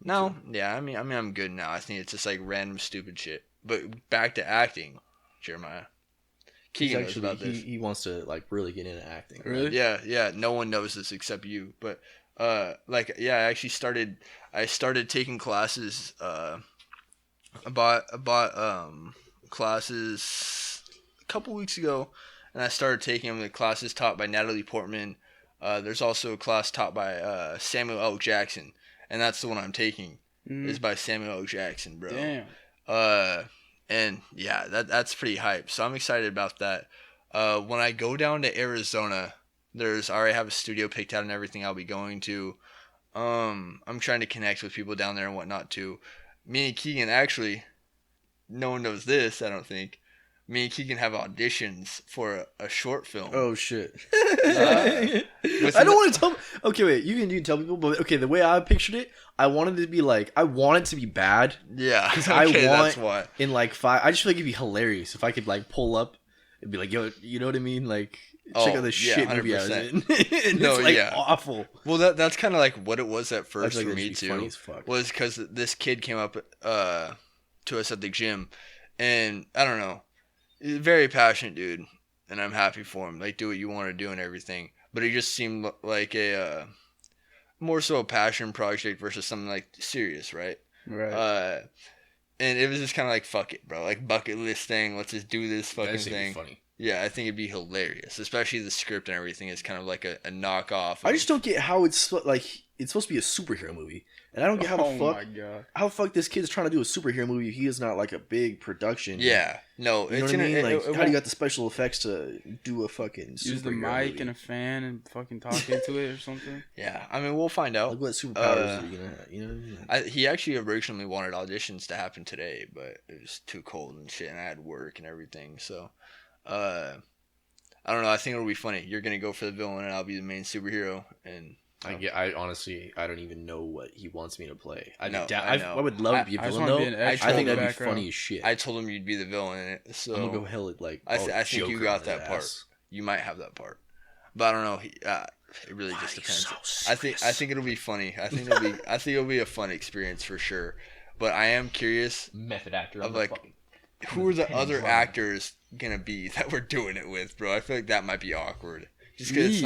no, yeah. I mean, I'm good now. I think it's just like random stupid shit. But back to acting, Jeremiah. Keegan knows about this. He wants to like really get into acting. Really? Yeah. No one knows this except you. But I actually started taking classes. I bought classes a couple weeks ago, and I started taking them. The classes taught by Natalie Portman. There's also a class taught by Samuel L. Jackson, and that's the one I'm taking. Is by Samuel L. Jackson, bro. Damn. And yeah, that's pretty hype. So I'm excited about that. When I go down to Arizona, I already have a studio picked out and everything I'll be going to. I'm trying to connect with people down there and whatnot too. Me and Keegan, actually, no one knows this, I don't think. Me and Keegan have auditions for a short film. Oh shit! Within I don't want to tell. Okay, wait. You can tell people, but okay. The way I pictured it, I wanted it to be like I want it to be bad. Yeah, Because okay, I want that's why. in like 5. I just feel like it'd be hilarious if I could like pull up and be like, yo, you know what I mean? Like check Oh, out this yeah, shit movie I was 100%. in. And No, it's like yeah. awful. Well, that's kind of like what it was at first feel for like me that'd be funny too. as fuck. Was because this kid came up to us at the gym, and I don't know, he's a very passionate dude, and I'm happy for him. Like, do what you want to do and everything. But he just seemed like a more so a passion project versus something like serious, right? Right. And it was just kind of like, fuck it, bro. Like bucket list thing. Let's just do this fucking That'd be thing. funny. Yeah, I think it'd be hilarious, especially the script and everything is kind of like a knockoff. I just don't get how it's like it's supposed to be a superhero movie, and I don't get how Oh the my fuck god. this kid's trying to do a superhero movie. If he is not like a big production. Yeah, no, You know it's what I mean? Like, how do you got got the special effects to do a fucking superhero Use the mic movie? and a fan and fucking talk into it or something. Yeah, I mean, we'll find out. Like, what superpowers are you gonna have? You know what I mean? He actually originally wanted auditions to happen today, but it was too cold and shit, and I had work and everything. So, I don't know. I think it'll be funny. You're gonna go for the villain, and I'll be the main superhero. And I honestly, I don't even know what he wants me to play. I know. I would love to be a I just villain wanna though. be an extra I think in the that'd be background. funny as shit. I told him you'd be the villain in it. So I'm gonna go hell at like. I think you Joker got on that his part. ass. You might have that part, but I don't know. It really just depends. So I think it'll be funny. I think it'll be a fun experience for sure. But I am curious method actor of like who are the other actors gonna be that we're doing it with, bro? I feel like that might be awkward. Just because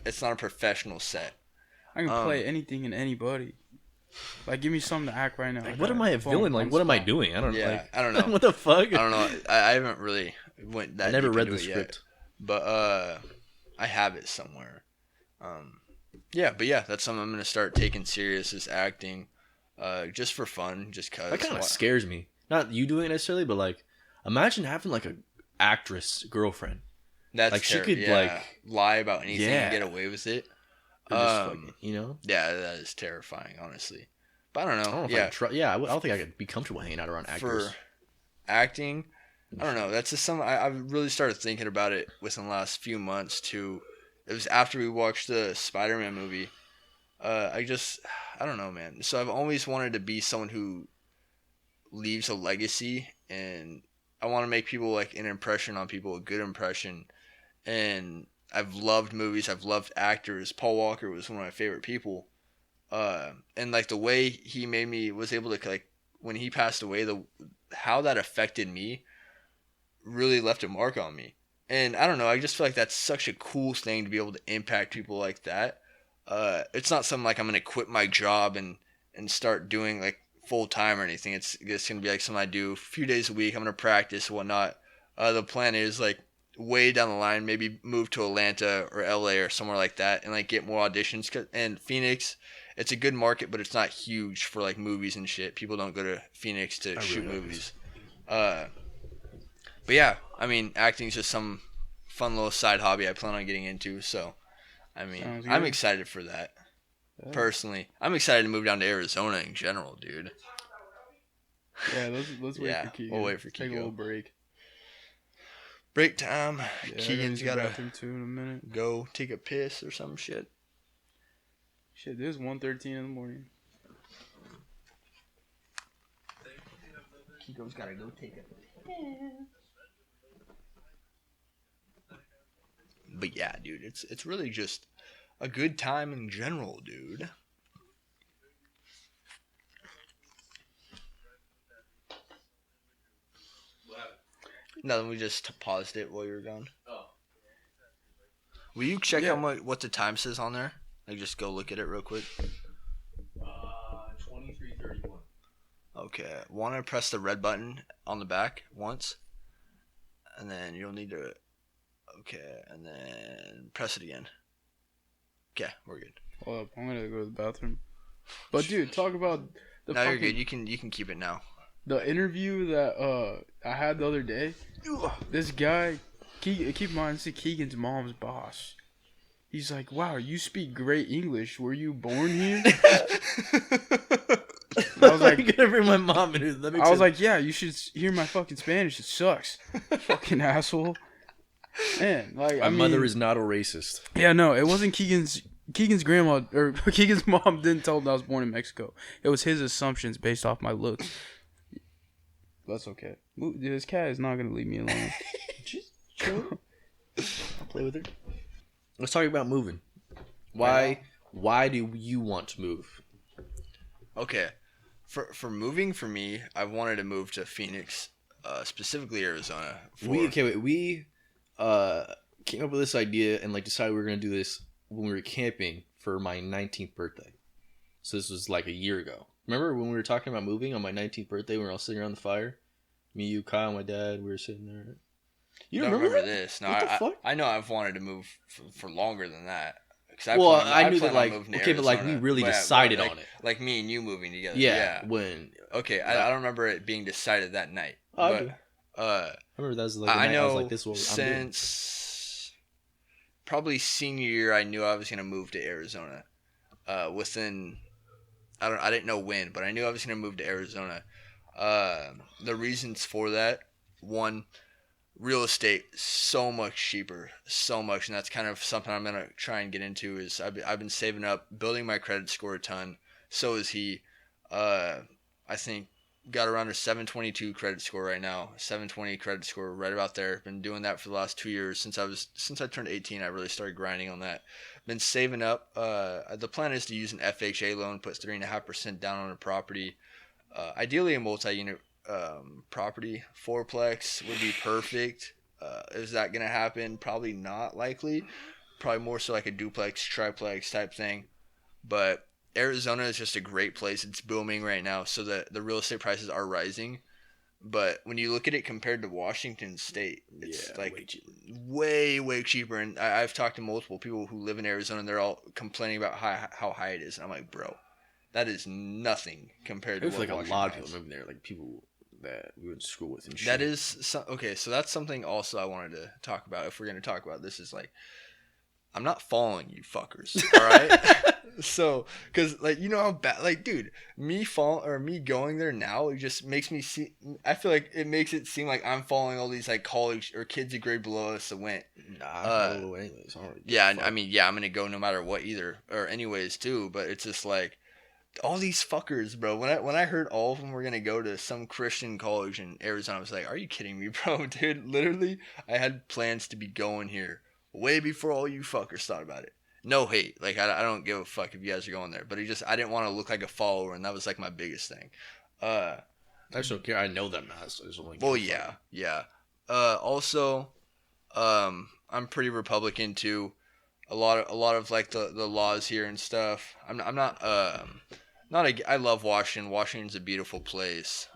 it's not a professional set. I can play anything and anybody. Like, give me something to act right now. Like, what am I a villain? Like, what am I doing? I don't know. Like, I don't know. What the fuck? I don't know. I haven't really went that. I never deep read into the it script, yet, but I have it somewhere. Yeah, but yeah, that's something I'm gonna start taking serious is acting, just for fun, just cause. That kind of scares me. Not you doing it necessarily, but like, imagine having like a actress girlfriend. That's like she could like lie about anything and get away with it. You know? Yeah, that is terrifying, honestly. But I don't know. I don't think I could be comfortable hanging out around actors. For acting, I don't know. That's just something I've really started thinking about it within the last few months too. It was after we watched the Spider-Man movie. I don't know, man. So I've always wanted to be someone who leaves a legacy, and I want to make people like an impression on people, a good impression. And I've loved movies. I've loved actors. Paul Walker was one of my favorite people. And like the way he made me was able to like when he passed away, how that affected me really left a mark on me. And I don't know. I just feel like that's such a cool thing to be able to impact people like that. It's not something like I'm gonna quit my job and start doing like full time or anything. It's gonna be like something I do a few days a week. I'm gonna practice and whatnot. The plan is like way down the line, maybe move to Atlanta or LA or somewhere like that and like get more auditions. And Phoenix, it's a good market, but it's not huge for like movies and shit. People don't go to Phoenix to shoot movies. But yeah, I mean, acting is just some fun little side hobby I plan on getting into. So, I mean, I'm excited for that. Yeah. Personally, I'm excited to move down to Arizona in general, dude. Yeah, let's wait for Keegan. We'll wait for Keegan. Take a little break. Break time. Yeah, Keegan's gotta too in a minute. Go take a piss or some shit. Shit, this is 1:13 in the morning. Keegan's gotta go take a piss. But yeah, dude, it's really just a good time in general, dude. No, we just paused it while you were gone. Oh. Will you check what the time says on there? Like, just go look at it real quick. 23:31. Okay. Want to press the red button on the back once, and then you'll need to. Okay, and then press it again. Okay, we're good. Hold up, I'm gonna go to the bathroom. But dude, talk about the. No, you're good. You can keep it now. The interview that I had the other day. This guy, keep in mind, this is Keegan's mom's boss. He's like, "Wow, you speak great English. Were you born here?" I was like, "I'm gonna bring my mom in." I was like, "Yeah, you should hear my fucking Spanish. It sucks, fucking asshole." Man, like my mother is not a racist. Yeah, no, it wasn't Keegan's grandma or Keegan's mom didn't tell him I was born in Mexico. It was his assumptions based off my looks. That's okay. This cat is not gonna leave me alone. Just chill. I'll play with her. Let's talk about moving. Why do you want to move? Okay, for moving for me, I wanted to move to Phoenix, specifically Arizona. We came up with this idea and like decided we were gonna do this when we were camping for my 19th birthday. So this was like a year ago. Remember when we were talking about moving on my 19th birthday? We were all sitting around the fire. Me, you, Kyle, my dad. We were sitting there. You don't remember this? No, I know I've wanted to move for longer than that. I knew that like okay, but like we really decided on it. Like me and you moving together. Yeah. When I don't remember it being decided that night. I remember that was like the night I was like, this is what since probably senior year, I knew I was gonna move to Arizona. Within I didn't know when, but I knew I was gonna move to Arizona. The reasons for that, one, real estate so much cheaper, and that's kind of something I'm gonna try and get into. Is I've been saving up, building my credit score a ton. So is he. I think got around a 722 credit score right now. 720 credit score, right about there. Been doing that for the last 2 years since I turned 18. I really started grinding on that. Been saving up. The plan is to use an FHA loan, put 3.5% down on a property. Ideally, a multi-unit property. Fourplex would be perfect. Is that gonna happen? Probably not likely. Probably more so like a duplex, triplex type thing. But Arizona is just a great place. It's booming right now, so the real estate prices are rising. But when you look at it compared to Washington State, it's way cheaper. And I've talked to multiple people who live in Arizona, and they're all complaining about how high it is. And I'm like, bro, that is nothing compared to what like Washington a lot of has. people moving there, like people that we went to school with and shit. That is okay. So that's something also I wanted to talk about. If we're gonna talk about this, is like, I'm not following you fuckers, all right? So, cause like, you know how bad, like, dude, me going there now, it just makes me see. I feel like it makes it seem like I'm following all these like college or kids a grade below us that went. Nah, anyways. Yeah, I mean, yeah, I'm gonna go no matter what either, or anyways too. But it's just like all these fuckers, bro. When I heard all of them were gonna go to some Christian college in Arizona, I was like, are you kidding me, bro, dude? Literally, I had plans to be going here way before all you fuckers thought about it. No hate, like I don't give a fuck if you guys are going there, but I didn't want to look like a follower, and that was like my biggest thing. I just don't care. I know them not. So I just don't like. Well, yeah. Also, I'm pretty Republican too. A lot of like the laws here and stuff. I'm not I love Washington. Washington's a beautiful place.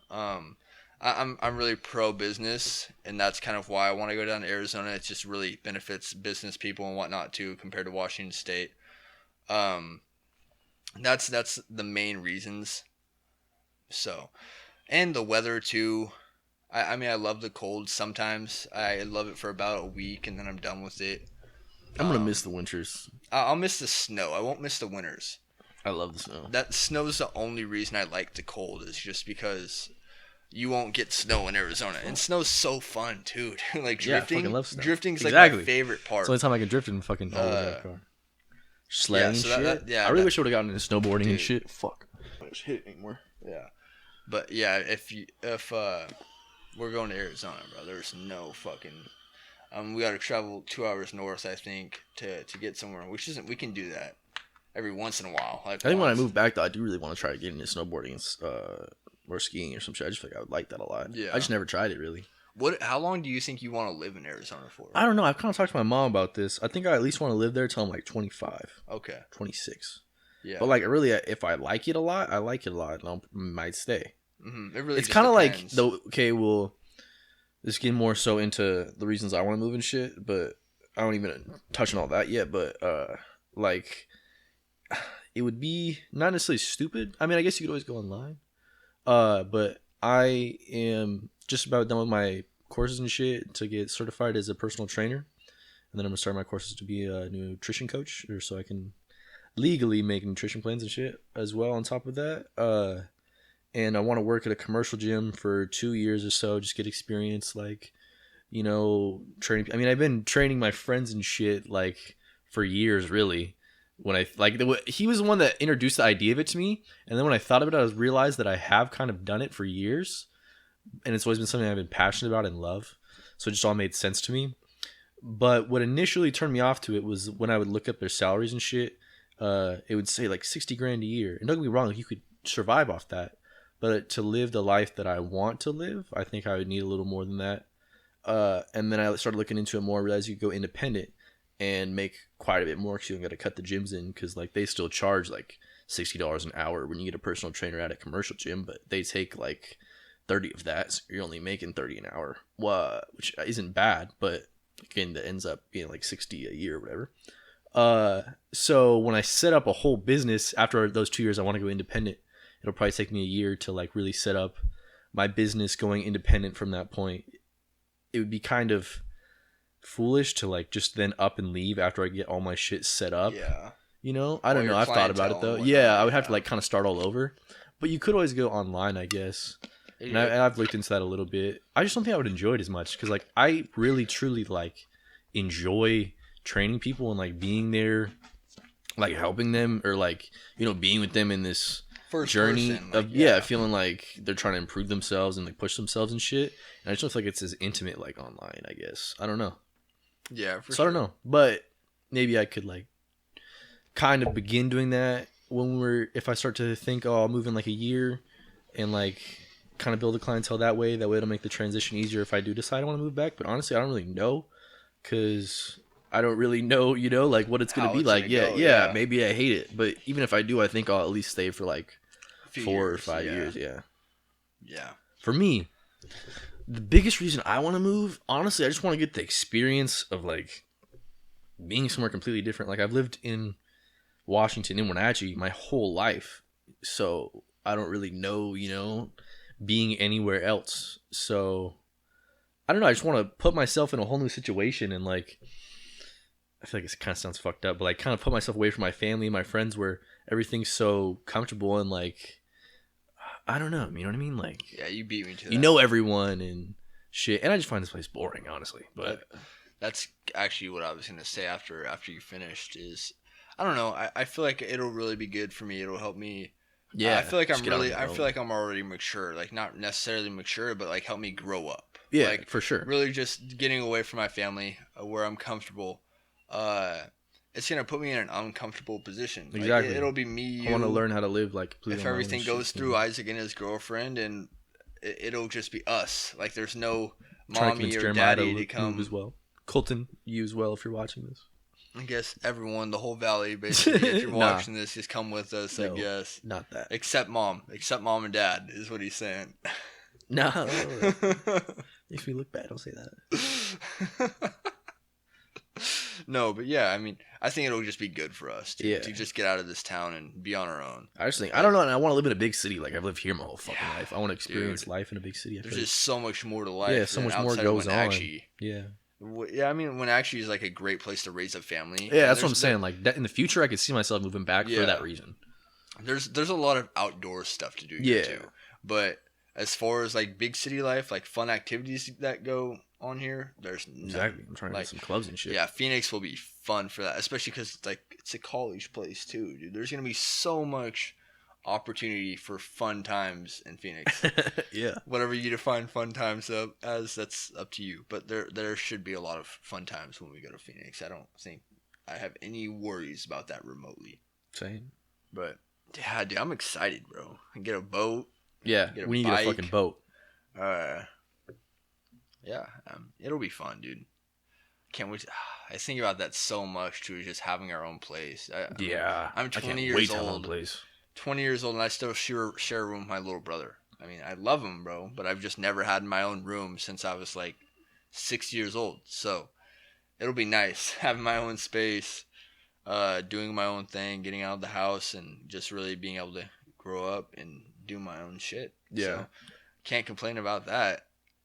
I'm really pro business, and that's kind of why I want to go down to Arizona. It just really benefits business people and whatnot too, compared to Washington State. That's the main reasons. So, and the weather too. I mean, I love the cold sometimes. I love it for about a week, and then I'm done with it. I'm gonna miss the winters. I'll miss the snow. I won't miss the winters. I love the snow. That snow is the only reason I like the cold. Is just because you won't get snow in Arizona, and snow's so fun too. Like drifting. Yeah, I fucking love snow. Drifting's like my favorite part. It's the only time I can drift in fucking all over that car. Sledding and shit. I really wish I would have gotten into snowboarding and shit. Fuck. I just hit it anymore. Yeah, but yeah, if we're going to Arizona, bro, there's no fucking. We got to travel 2 hours north, I think, to get somewhere, which isn't. We can do that every once in a while. Like I think when I move back, though, I do really want to try to get into snowboarding or skiing or some shit. I just feel like I would like that a lot. Yeah. I just never tried it really. How long do you think you want to live in Arizona for? I don't know. I've kind of talked to my mom about this. I think I at least want to live there till I'm like 25. Okay. 26. Yeah. But like really, if I like it a lot, I like it a lot, and I might stay. Mm-hmm. It really. It's kind of like well, this getting more so into the reasons I want to move and shit, but I don't even touch on all that yet. But like, it would be not necessarily stupid. I mean, I guess you could always go online. But I am just about done with my courses and shit to get certified as a personal trainer, and then I'm gonna start my courses to be a nutrition coach, or so I can legally make nutrition plans and shit as well. On top of that, and I want to work at a commercial gym for 2 years or so, just get experience, like, training. I mean, I've been training my friends and shit like for years, really. When I he was the one that introduced the idea of it to me, and then when I thought about it, I realized that I have kind of done it for years, and it's always been something I've been passionate about and love. So it just all made sense to me. But what initially turned me off to it was when I would look up their salaries and shit. It would say like $60,000 a year, and don't get me wrong, like, you could survive off that. But to live the life that I want to live, I think I would need a little more than that. And then I started looking into it more, realized you could go independent and make quite a bit more because you don't got to cut the gyms in, because like they still charge like $60 an hour when you get a personal trainer at a commercial gym, but they take like 30 of that, so you're only making 30 an hour, which isn't bad, but again, that ends up being like 60 a year or whatever. So when I set up a whole business after those 2 years, I want to go independent. It'll probably take me a year to like really set up my business going independent from that point. It would be kind of foolish to like just then up and leave after I get all my shit set up. Yeah. I don't know. I've thought about it though. Yeah, I would have to like kind of start all over. But you could always go online, I guess. And I've looked into that a little bit. I just don't think I would enjoy it as much, because like I really truly like enjoy training people and like being there, like helping them, or like being with them in this first journey person, of feeling like they're trying to improve themselves and like push themselves and shit. And I just don't feel like it's as intimate like online, I guess. I don't know. Yeah, for So sure. I don't know. But maybe I could like kind of begin doing that if I start to think, oh, I'll move in like a year and like kind of build a clientele that way. That way it'll make the transition easier if I do decide I want to move back. But honestly, I don't really know because I don't really know, like what it's going to be like. Yeah, maybe I hate it. But even if I do, I think I'll at least stay for like 4 or 5 years. Yeah. Yeah. For me, the biggest reason I want to move, honestly, I just want to get the experience of like being somewhere completely different. Like I've lived in Washington and Wenatchee my whole life, so I don't really know, being anywhere else. So I don't know. I just want to put myself in a whole new situation and like, I feel like it kind of sounds fucked up, but like kind of put myself away from my family and my friends where everything's so comfortable and like, I don't know. You know what I mean? Like, yeah, you beat me to that. You know everyone and shit, and I just find this place boring, honestly. But that's actually what I was gonna say after you finished is, I don't know. I feel like it'll really be good for me. It'll help me. Yeah, I feel like I feel like I'm already mature. Like not necessarily mature, but like help me grow up. Yeah, like, for sure. Really, just getting away from my family, where I'm comfortable. It's gonna put me in an uncomfortable position. Exactly. Like, it'll be me. I want to learn how to live like completely. If everything goes through Isaac and his girlfriend, and it'll just be us. Like there's no mommy or daddy to come as well. Colton, you as well if you're watching this. I guess everyone, the whole valley, basically. If you're watching this, just come with us. No, I guess not that. Except mom and dad is what he's saying. No, makes me look bad. Don't say that. No, but yeah, I mean, I think it'll just be good for us to just get out of this town and be on our own. I just think, I don't know, and I want to live in a big city. Like, I've lived here my whole fucking life. I want to experience life in a big city. There's just so much more to life. Yeah, so much more goes on. Yeah. Yeah, I mean, Wenatchee is like a great place to raise a family. Yeah, that's what I'm saying. Like, in the future, I could see myself moving back for that reason. There's a lot of outdoor stuff to do here, too. But as far as, like, big city life, like, fun activities that go on here, there's none. Exactly. I'm trying to get some clubs and shit. Yeah, Phoenix will be fun for that, especially because it's a college place too, dude. There's gonna be so much opportunity for fun times in Phoenix. Yeah. Whatever you define fun times as, that's up to you. But there should be a lot of fun times when we go to Phoenix. I don't think I have any worries about that remotely. Same. But yeah, dude, I'm excited, bro. I get a boat. Yeah, we need a fucking boat. Yeah, it'll be fun, dude. Can't wait. I think about that so much too. Just having our own place. I'm 20 years old. 20 years old, and I still share a room with my little brother. I mean, I love him, bro, but I've just never had my own room since I was like 6 years old. So it'll be nice having my own space, doing my own thing, getting out of the house, and just really being able to grow up and do my own shit. Yeah, so, can't complain about that.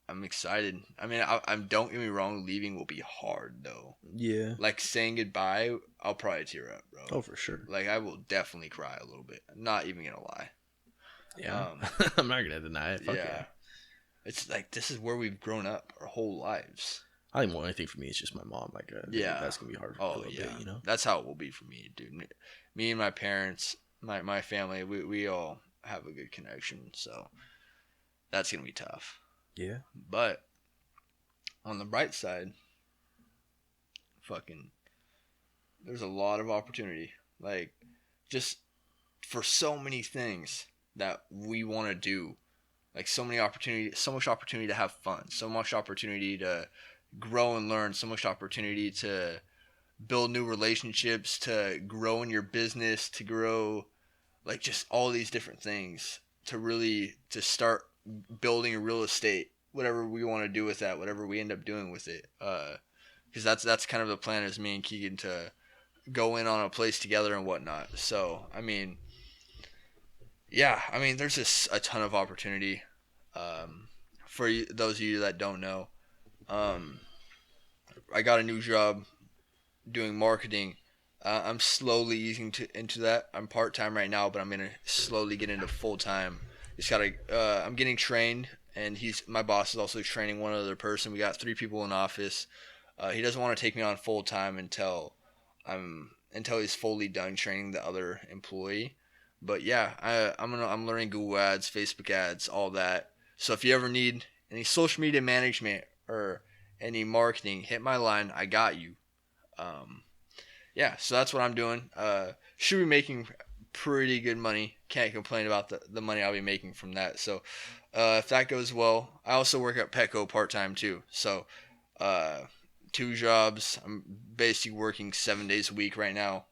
I'm excited. I mean, I'm don't get me wrong. Leaving will be hard though. Yeah. Like saying goodbye, I'll probably tear up, bro. Oh, for sure. Like I will definitely cry a little bit. I'm not even gonna lie. Yeah. I'm not gonna deny it. Fuck yeah. It's like this is where we've grown up our whole lives. I think more anything for me is just my mom. Like, that's gonna be hard. For a little bit, That's how it will be for me, dude. Me and my parents, my family, we all have a good connection, so that's gonna be tough. Yeah. But on the bright side, there's a lot of opportunity. Like, just for so many things that we want to do. Like, so much opportunity to have fun. So much opportunity to grow and learn. So much opportunity to build new relationships, to grow in your business, to grow, like, just all these different things. To start building a real estate, whatever we want to do with that, whatever we end up doing with it, because that's kind of the plan, is me and Keegan to go in on a place together and whatnot. So I mean, there's just a ton of opportunity. For those of you that don't know, I got a new job doing marketing. I'm slowly easing into that. I'm part-time right now, but I'm gonna slowly get into full-time. I'm getting trained, and my boss is also training one other person. We got 3 people in office. He doesn't want to take me on full time until he's fully done training the other employee. But yeah, I'm learning Google Ads, Facebook ads, all that. So if you ever need any social media management or any marketing, hit my line. I got you. Yeah, so that's what I'm doing. Should be making pretty good money. Can't complain about the money I'll be making from that. So if that goes well, I also work at Petco part-time too. So 2 jobs. I'm basically working 7 days a week right now.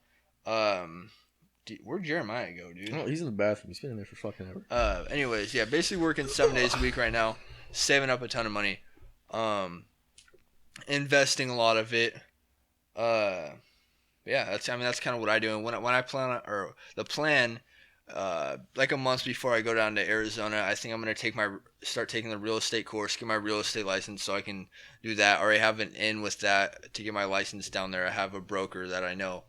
Where'd Jeremiah go, dude? Oh, he's in the bathroom. He's been in there for fucking ever. Anyways, yeah, basically working 7 days a week right now, saving up a ton of money, investing a lot of it. Yeah, that's kind of what I do. And when I plan on, or the plan, like a month before I go down to Arizona, I think I'm gonna start taking the real estate course, get my real estate license, so I can do that. Or I have an in with that to get my license down there. I have a broker that I know,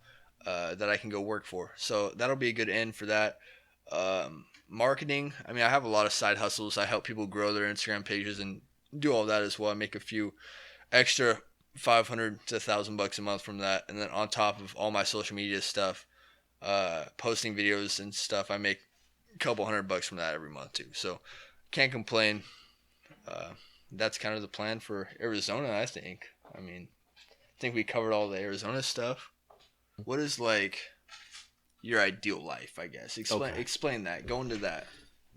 that I can go work for. So that'll be a good in for that. Marketing. I mean, I have a lot of side hustles. I help people grow their Instagram pages and do all that as well. I make a few extra $500 to $1,000 a month from that, and then on top of all my social media stuff, posting videos and stuff, I make a couple $100 from that every month too. So can't complain. That's kind of the plan for Arizona, I think. I mean, I think we covered all the Arizona stuff. What is like your ideal life, I guess? Explain that. Go into that.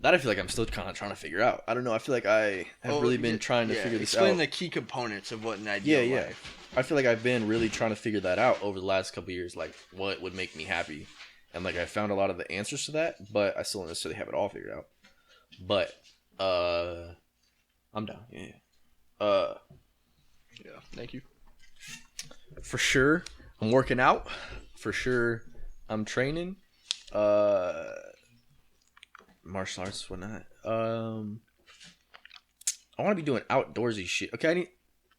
That I feel like I'm still kind of trying to figure out. I don't know. I feel like I have really been trying to figure this out. Explain the key components of what an ideal life. I feel like I've been really trying to figure that out over the last couple of years, like what would make me happy. And like I found a lot of the answers to that, but I still don't necessarily have it all figured out. But I'm down. Yeah. Thank you. For sure, I'm working out. For sure, I'm training. Martial arts, whatnot. I want to be doing outdoorsy shit. Okay,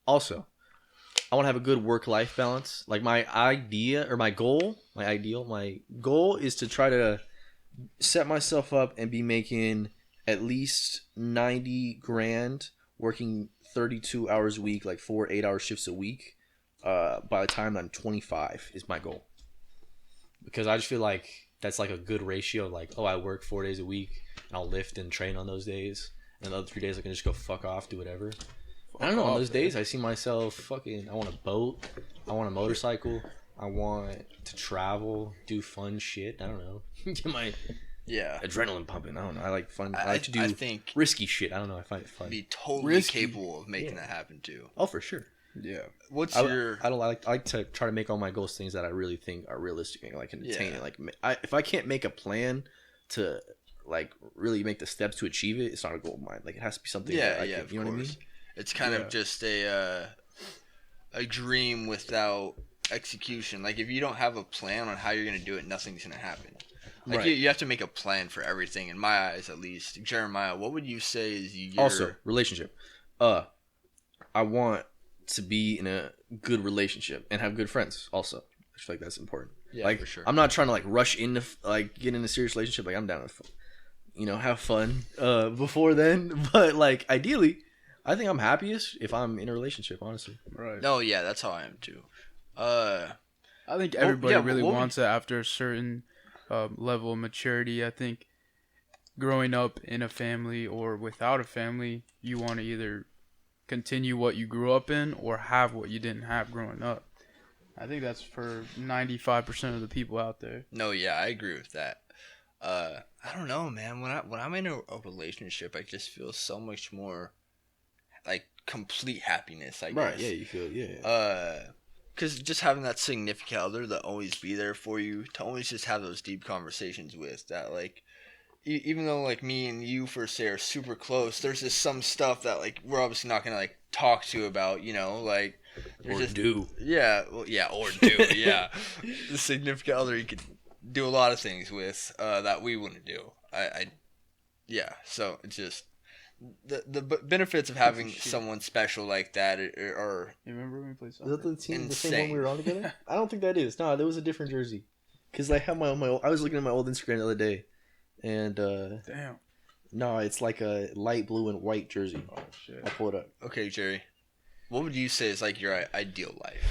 I want to have a good work-life balance. Like my goal is to try to set myself up and be making at least 90 grand working 32 hours a week, like 4 8-hour shifts a week. By the time I'm 25 is my goal. Because I just feel like that's like a good ratio. Like, I work 4 days a week and I'll lift and train on those days. And the other 3 days I can just go fuck off, do whatever. I don't know. On those days I see myself I want a boat. I want a motorcycle. I want to travel, do fun shit. I don't know. Get my adrenaline pumping. I don't know. I like fun. I like to do risky shit. I don't know. I find it fun. Be totally capable of making that happen too. Oh, for sure. Yeah. I like to try to make all my goals things that I really think are realistic and I can attain it. Like if I can't make a plan to like really make the steps to achieve it, it's not a goal of mine. Like it has to be something you know what I mean? It's kind of just a dream without execution. Like if you don't have a plan on how you're going to do it, nothing's going to happen. Like you have to make a plan for everything, in my eyes at least. Jeremiah, what would you say is your... Also, relationship. I want to be in a good relationship and have good friends also. I feel like that's important. Yeah, like, for sure. I'm not trying to like rush into like get in a serious relationship. Like I'm down to have fun before then, but like ideally I think I'm happiest if I'm in a relationship, honestly. Right. No, yeah, that's how I am too. I think everybody really wants it after a certain level of maturity. I think growing up in a family or without a family, you want to either continue what you grew up in or have what you didn't have growing up. I think that's for 95% of the people out there. No, yeah, I agree with that. I don't know, man. When I'm in a relationship, I just feel so much more like complete happiness, I guess. Right, yeah, you feel, because just having that significant other that always be there for you, to always just have those deep conversations with, that like, even though like me and you for say are super close, there's just some stuff that like we're obviously not gonna like talk to about, like or do. Yeah, well, yeah, or do, yeah. The significant other you could do a lot of things with that we wouldn't do. So it's just the benefits of having someone special like that are. You remember when we played soccer? Is that the same one we were on together? I don't think that is. No, there was a different jersey. Because I have my I was looking at my old Instagram the other day, and damn. No, it's like a light blue and white jersey. Oh shit! I'll pull it up. Okay, Jerry, what would you say is like your ideal life?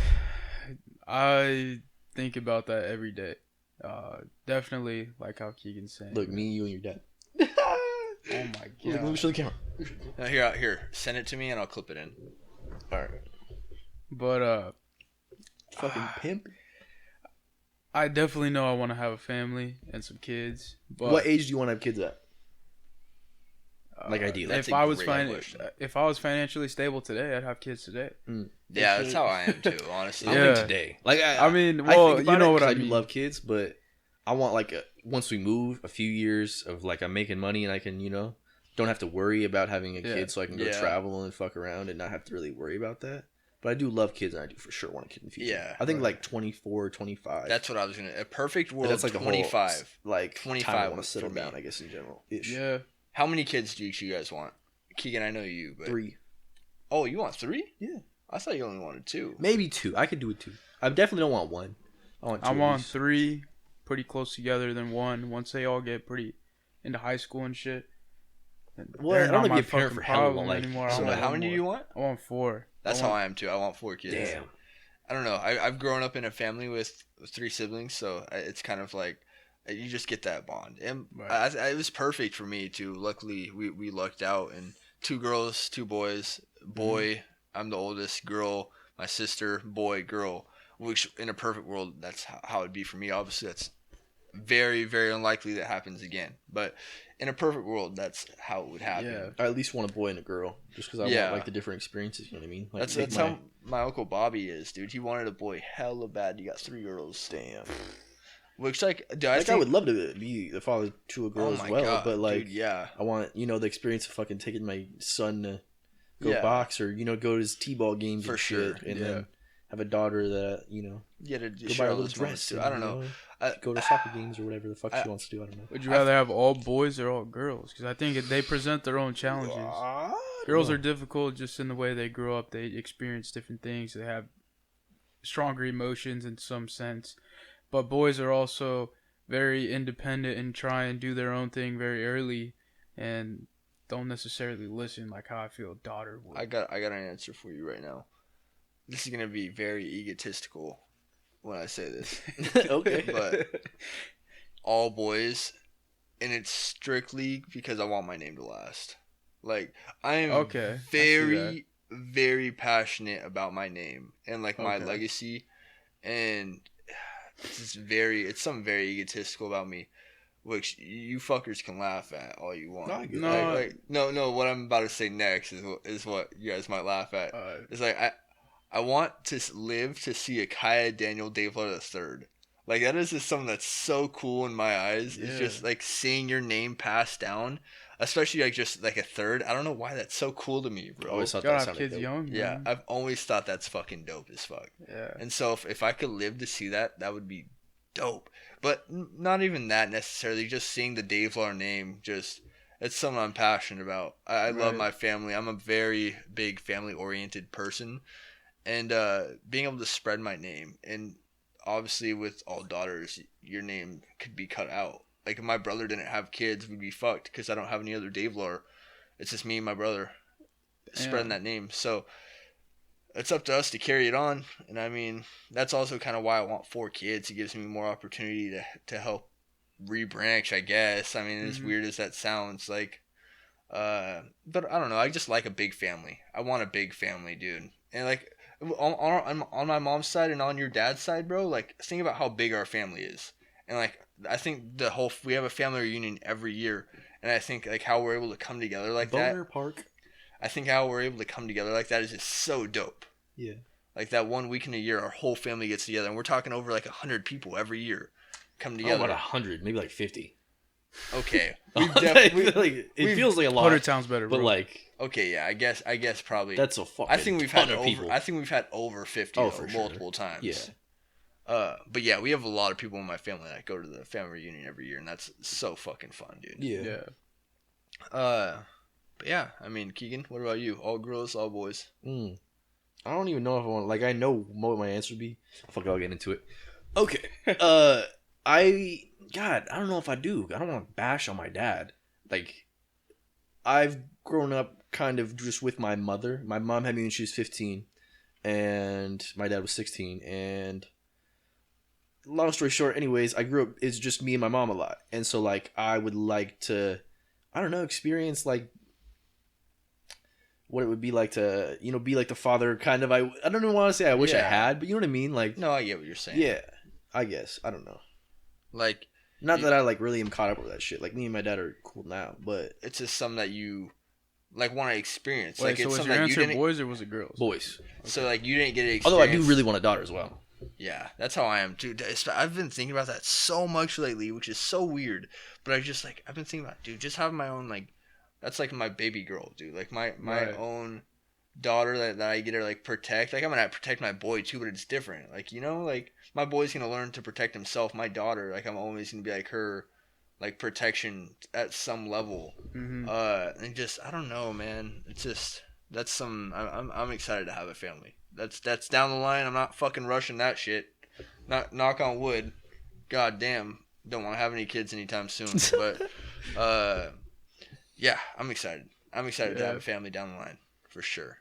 I think about that every day. Definitely like how Keegan's saying. Look, me, you, and your dad. Oh my Look, let me god. show the camera. No, here, send it to me and I'll clip it in. All right. But Fucking pimp. I definitely know I want to have a family and some kids. But What age do you want to have kids at? Like ideally. That's if a I was great question. if I was financially stable today, I'd have kids today. Yeah, that's how I am too, honestly. I Yeah. don't think today. Like I mean, I well, think about you know it what 'cause I do mean. love kids, but I want like once we move, a few years of like I'm making money and I can don't have to worry about having a kid, so I can go travel and fuck around and not have to really worry about that. But I do love kids, and I do for sure want a kid in the future. Yeah, I think like 24, 25. That's what I was gonna. A perfect world. That's like 25. The whole, like 25 time I want to settle for me. down, I guess in general. Ish. Yeah. How many kids do you guys want? Keegan, I know you, but 3. Oh, you want 3? Yeah. I thought you only wanted 2. Maybe 2. I could do it 2. I definitely don't want 1. I want 2. I want 3 pretty close together than 1. Once they all get pretty into high school and shit. Well, I don't want to be a parent for hell long. Like, anymore. So I want how one many do more. you want? I want 4. That's how I am too. I want 4 kids. Damn. I don't know. I've grown up in a family with 3 siblings, so it's kind of like you just get that bond. And it was perfect for me too. Luckily, we lucked out, and 2 girls, 2 boys. Boy, I'm the oldest. Girl, my sister. Boy, girl. Which in a perfect world, that's how it'd be for me. Obviously, that's very, very unlikely that happens again. But in a perfect world, that's how it would happen. Yeah. I at least want a boy and a girl, just because I want like the different experiences. You know what I mean? Like, that's how my uncle Bobby is, dude. He wanted a boy hella bad. He got 3 girls. Damn. Which I would love to be the father to a girl as well, God, but like, dude, yeah, I want the experience of fucking taking my son to go box or go to his t-ball games for and sure, shit, and then have a daughter that to go buy a little dress. I don't know. Go to soccer games or whatever the fuck she wants to do. I don't know. Would you rather have all boys or all girls? Because I think they present their own challenges. Girls are difficult just in the way they grow up. They experience different things. They have stronger emotions in some sense. But boys are also very independent and try and do their own thing very early and don't necessarily listen like how I feel a daughter would. I got an answer for you right now. This is gonna be very egotistical when I say this. Okay. But all boys, and it's strictly because I want my name to last. Like, I am very, very passionate about my name and like my legacy, and it's something very egotistical about me, which you fuckers can laugh at all you want. No, what I'm about to say next is what you guys might laugh at. It's like I want to live to see a Kaya Daniel Davila III. Like, that is just something that's so cool in my eyes. Yeah. It's just like seeing your name passed down, especially like just like a third. I don't know why that's so cool to me, bro. I always thought that sounded kids dope. Young, yeah, I've always thought that's fucking dope as fuck. Yeah. And so if I could live to see that, that would be dope. But not even that necessarily. Just seeing the Davila name, it's something I'm passionate about. I love my family. I'm a very big family oriented person. And being able to spread my name, and obviously with all daughters, your name could be cut out. Like, if my brother didn't have kids, we'd be fucked because I don't have any other Davlar. It's just me and my brother spreading that name. So it's up to us to carry it on. And I mean, that's also kind of why I want 4 kids. It gives me more opportunity to help rebranch, I guess. I mean, as weird as that sounds, like, but I don't know. I just like a big family. I want a big family, dude. And like, on my mom's side and on your dad's side, bro, like, think about how big our family is. And like, I think we have a family reunion every year, and I think like how we're able to come together like Boner that. Park. I think how we're able to come together like that is just so dope. Yeah. Like, that one weekend a year, our whole family gets together, and we're talking over like 100 people every year come together. Oh, about 100, maybe like 50. Okay. It feels like a lot. 100 sounds better, bro. But like, okay, yeah, I guess probably that's a fucking. I think we've had people. over 50 multiple times. Yeah. But yeah, we have a lot of people in my family that go to the family reunion every year, and that's so fucking fun, dude. Yeah. But yeah, I mean, Keegan, what about you? All girls, all boys? I don't even know if I want. Like, I know what my answer would be. Fuck, I'll get into it. Okay. I don't know if I do. I don't want to bash on my dad. Like, I've grown up kind of just with my mother. My mom had me when she was 15, and my dad was 16. And long story short, anyways, I grew up, it's just me and my mom a lot. And so, like, I would like to, I don't know, experience, like, what it would be like to, you know, be like the father kind of, I don't even want to say I wish I had, but you know what I mean? Like, No, I get what you're saying. yeah, I guess. I don't know. Like, Not that I, like, really am caught up with that shit. Like, me and my dad are cool now, but... it's just something that you, like, want to experience. Wait, like, so it's was something your that you answer didn't... boys or was it girls? Boys. So, like, you didn't get to experience... Although I do really want a daughter as well. Yeah, that's how I am, dude. I've been thinking about that so much lately, which is so weird. But I just, like, I've been thinking about, dude, just having my own, like... That's, like, my baby girl, dude. Like, my Right. own daughter that I get to, like, protect. Like, I'm gonna protect my boy, too, but it's different. Like, you know, like, my boy's gonna learn to protect himself. My daughter, like, I'm always gonna be, like, her... like protection at some level, and just I don't know, man. It's just that's some. I'm excited to have a family. That's down the line. I'm not fucking rushing that shit. Not knock on wood. God damn, don't want to have any kids anytime soon. But yeah, I'm excited. I'm excited to have a family down the line for sure.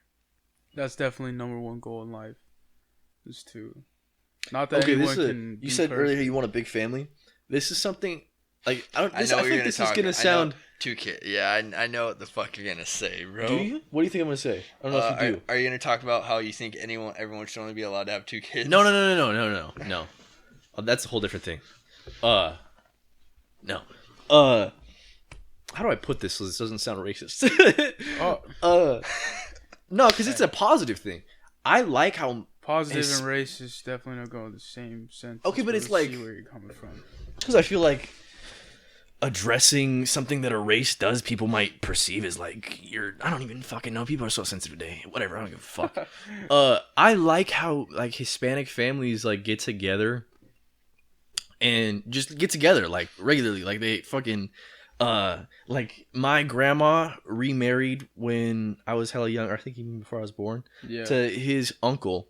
That's definitely number one goal in life. Is to not that Okay, anyone this is can. you said perfect. earlier you want a big family. This is something like I don't. I know I what think you're this gonna is talk. gonna sound. 2 kids. Yeah, I know what the fuck you're gonna say, bro. Do you? What do you think I'm gonna say? I don't know if you do. Are you gonna talk about how you think everyone should only be allowed to have 2 kids? No. Oh, that's a whole different thing. No. How do I put this so this doesn't sound racist? No, because it's a positive thing. I like how Positive and racist definitely don't go in the same sense. Okay, but it's like see where you're coming from. because I feel like addressing something that a race does, people might perceive as like I don't even fucking know. People are so sensitive today. Whatever, I don't give a fuck. I like how like Hispanic families like get together and just get together like regularly. Like they fucking like my grandma remarried when I was hella young, or I think even before I was born, to his uncle,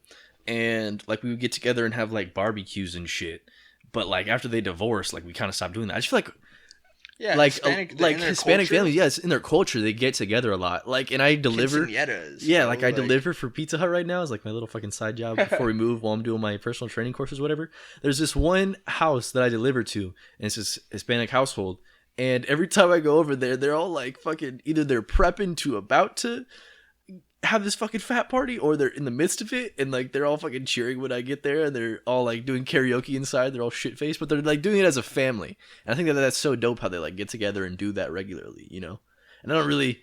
and like we would get together and have like barbecues and shit. But like after they divorced, like we kind of stopped doing that. I just feel like like Hispanic families, it's in their culture. They get together a lot. Like, and I deliver. I deliver for Pizza Hut right now. It's like my little fucking side job before we move while I'm doing my personal training courses, whatever. There's this one house that I deliver to, and it's this Hispanic household. And every time I go over there, they're all like fucking either they're prepping to about to have this fucking fat party, or they're in the midst of it, and like they're all fucking cheering when I get there, and they're all like doing karaoke inside. They're all shit faced, but they're like doing it as a family. And I think that's so dope how they like get together and do that regularly, you know. And I don't really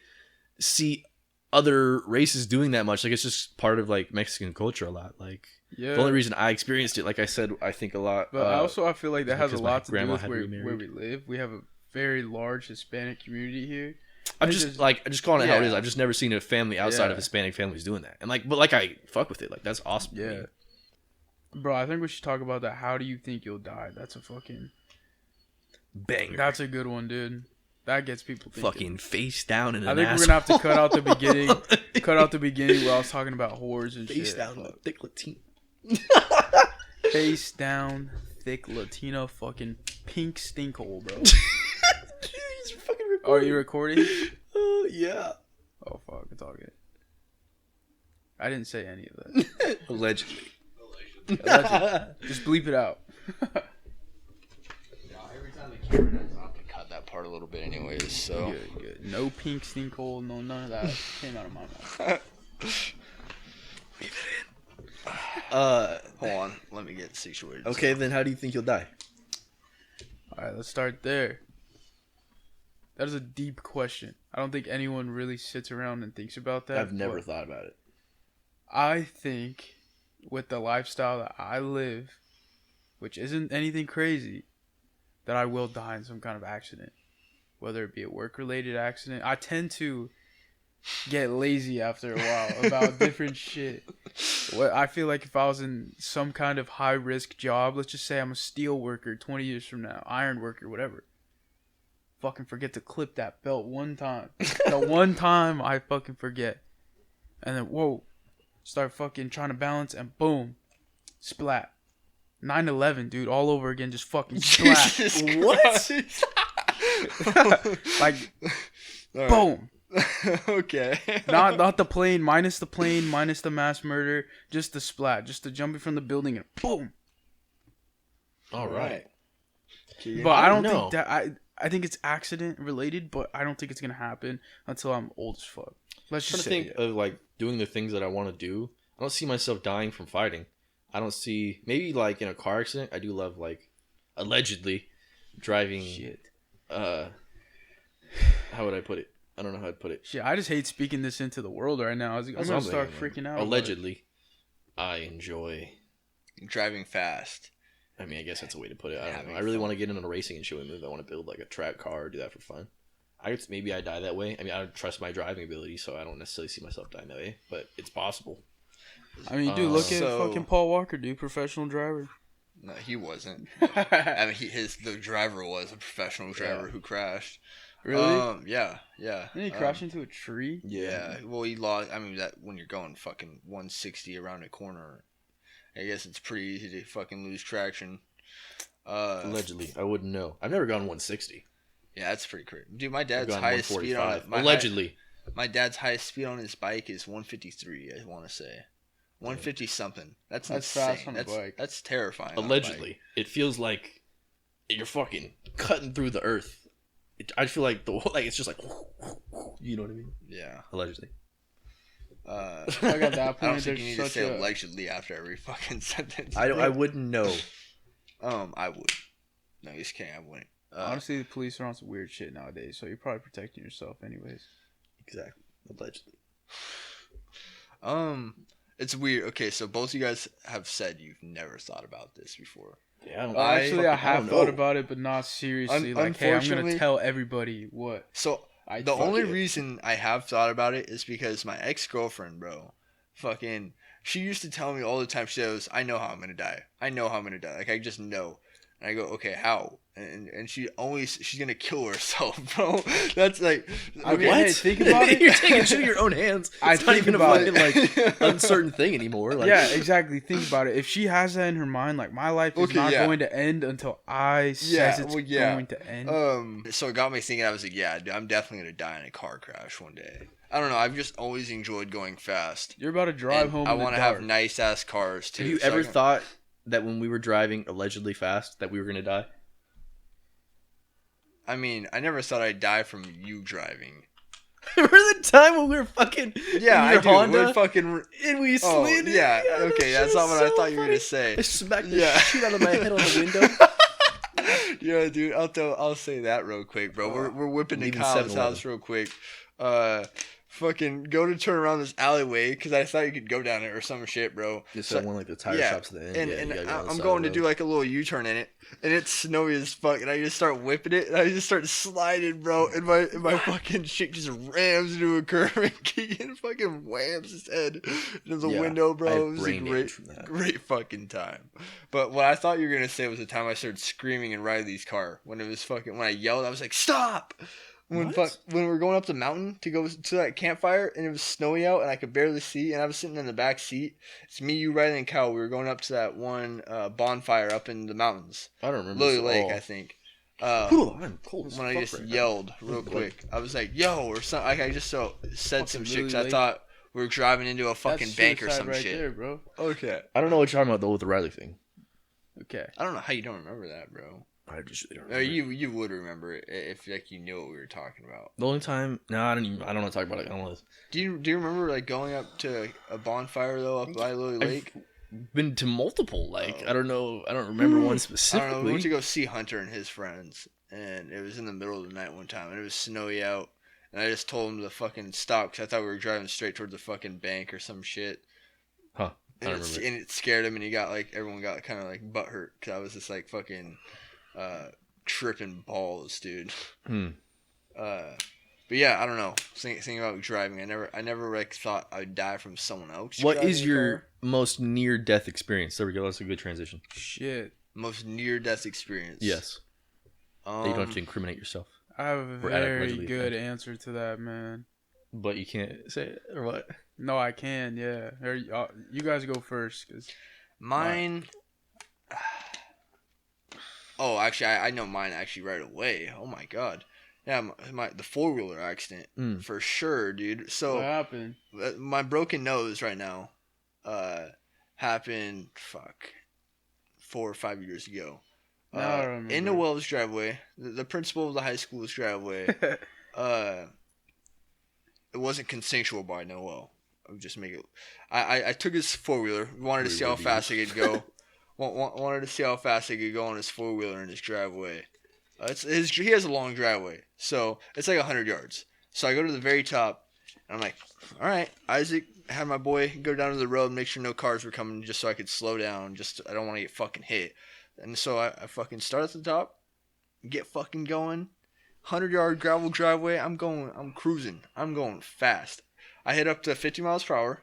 see other races doing that much. Like it's just part of like Mexican culture a lot. Like the only reason I experienced it, like I said, I think a lot. But I feel like that has a lot to do with where we live. We have a very large Hispanic community here. I'm just calling it how it is. I've just never seen a family outside of Hispanic families doing that, and like, but like I fuck with it. Like that's awesome. Yeah, bro. I think we should talk about that. How do you think you'll die? That's a fucking banger. That's a good one, dude. That gets people thinking. Fucking face down in an I think asshole. we're gonna have to cut out the beginning. Cut out the beginning where I was talking about whores and face shit. down, like, thick Latina. Face down, thick Latina, fucking pink stinkhole, bro. Are you recording? Yeah. Oh fuck, it's all good. I didn't say any of that. Allegedly. Just bleep it out. Every time the camera does, I'll have to cut that part a little bit anyways, so. Good. No pink stinkhole, no none of that came out of my mouth. Leave it in. Hold on, let me get situated. Okay, then how do you think you'll die? Alright, let's start there. That is a deep question. I don't think anyone really sits around and thinks about that. I've never thought about it. I think with the lifestyle that I live, which isn't anything crazy, that I will die in some kind of accident. Whether it be a work-related accident. I tend to get lazy after a while about different shit. I feel like if I was in some kind of high-risk job, let's just say I'm a steel worker 20 years from now, iron worker, whatever. Fucking forget to clip that belt one time. The one time I fucking forget. And then, whoa. Start fucking trying to balance and boom. Splat. 9/11, dude. All over again. Just fucking splat. What? Like, right. Boom. Okay. Not the plane, minus the mass murder. Just the splat. Just the jumping from the building and boom. All right. But I don't know. think that I think it's accident related, but I don't think it's gonna happen until I'm old as fuck. Let's I'm just trying say to think of like doing the things that I want to do. I don't see myself dying from fighting. I don't see maybe like in a car accident. I do love like allegedly driving. Shit. How would I put it? I don't know how I'd put it. Shit, I just hate speaking this into the world right now. I'm gonna start freaking out. Allegedly, I enjoy driving fast. I mean, I guess that's a way to put it. I don't know. I really want to get into a racing and shooting move. I want to build like a track car or do that for fun. I guess maybe I die that way. I mean, I don't trust my driving ability, so I don't necessarily see myself dying that way, but it's possible. I mean, dude, look at fucking Paul Walker, dude, professional driver. No, he wasn't. I mean, the driver was a professional driver who crashed. Really? Yeah. Didn't he crash into a tree? Yeah. Well, he lost. I mean, that when you're going fucking 160 around a corner, I guess it's pretty easy to fucking lose traction. Allegedly, I wouldn't know. I've never gone 160. Yeah, that's pretty crazy. Dude, my dad's highest speed on allegedly. My dad's highest speed on his bike is 153. I want to say 150 something. That's fast on a bike. That's terrifying. Allegedly, it feels like you're fucking cutting through the earth. I feel like it's just like, you know what I mean? Yeah. Allegedly. I got that point. I don't think you need to say allegedly after every fucking sentence. I wouldn't know. I would. No, you just kidding. I wouldn't. Honestly, the police are on some weird shit nowadays, so you're probably protecting yourself anyways. Exactly. Allegedly. It's weird. Okay, so both of you guys have said you've never thought about this before. Yeah, I have thought about it, but not seriously. Like, hey, I'm gonna tell everybody what. So the only reason I have thought about it is because my ex-girlfriend, bro, fucking, she used to tell me all the time. She goes, "I know how I'm gonna die. I know how I'm gonna die. Like, I just know." And I go, "Okay, how?" And she's gonna kill herself, bro. That's like, I mean, hey, think about it. You're taking shit in your own hands. It's not even a fucking like uncertain thing anymore. Like, yeah, exactly. Think about it. If she has that in her mind, like, my life is not going to end until I says it's going to end. So it got me thinking. I was like, yeah, dude, I'm definitely gonna die in a car crash one day. I don't know. I've just always enjoyed going fast. You're about to drive home. I want to have nice ass cars too. Have you ever thought that when we were driving allegedly fast that we were gonna die? I mean, I never thought I'd die from you driving. Remember the time when we were fucking in your Honda? We're fucking and we slid. Yeah, okay, that's not what I thought you were gonna say. I smacked the shit out of my head on the window. Yeah, dude, I'll say that real quick, bro. We're whipping to Kyle's house real quick. Fucking go to turn around this alleyway because I thought you could go down it or some shit, bro. Just so, one like the tire shops at the end. And I'm going to do like a little U-turn in it, and it's snowy as fuck, and I just start whipping it, and I just start sliding, bro, and my fucking shit just rams into a curve, and Keegan fucking whams his head into the window, bro. It was a great fucking time. But what I thought you were gonna say was the time I started screaming in Riley's car when I yelled, I was like, "Stop!" When we were going up the mountain to go to that campfire and it was snowy out and I could barely see and I was sitting in the back seat. It's me, you, Riley, and Kyle. We were going up to that one bonfire up in the mountains. I don't remember. Lily Lake, I think. I'm cold as when I just yelled real quick, I was like, "Yo!" or something. Like I just said some shit because I thought we were driving into a fucking bank or some shit. There, bro. Okay. I don't know what you're talking about though with the Riley thing. Okay. I don't know how you don't remember that, bro. I just really don't remember. You would remember it if like you knew what we were talking about. The only time, I don't want to talk about it. I don't know. Do you remember like going up to a bonfire though up by Lily Lake? I've been to multiple. Like I don't know. I don't remember one specifically. I don't know. We went to go see Hunter and his friends, and it was in the middle of the night one time, and it was snowy out, and I just told him to fucking stop because I thought we were driving straight towards the fucking bank or some shit. Huh. And it scared him, and he got like everyone got kind of like butthurt because I was just like fucking. Tripping balls, dude. But yeah, I don't know. Thinking about driving, I never like thought I'd die from someone else. What is your most near-death experience? There we go. That's a good transition. Shit. Most near-death experience. Yes. You don't have to incriminate yourself. I have a very good answer to that, man. But you can't say it, or what? No, I can. Yeah. You guys go first, cause mine. Oh, actually, I know mine actually right away. Oh my god, yeah, the 4-wheeler accident for sure, dude. So what happened? My broken nose right now, happened 4 or 5 years ago. Now I remember. In Noel's driveway, the principal of the high school's driveway. It wasn't consensual by Noel. I would just make it. I took his 4-wheeler. Wanted to see how fast I could go. Wanted to see how fast I could go on his 4-wheeler in his driveway. He has a long driveway, so it's like 100 yards. So I go to the very top, and I'm like, all right, Isaac, had my boy go down to the road, make sure no cars were coming, just so I could slow down. I don't want to get fucking hit. And so I fucking start at the top, get fucking going. 100-yard gravel driveway. I'm cruising. I'm going fast. I hit up to 50 miles per hour,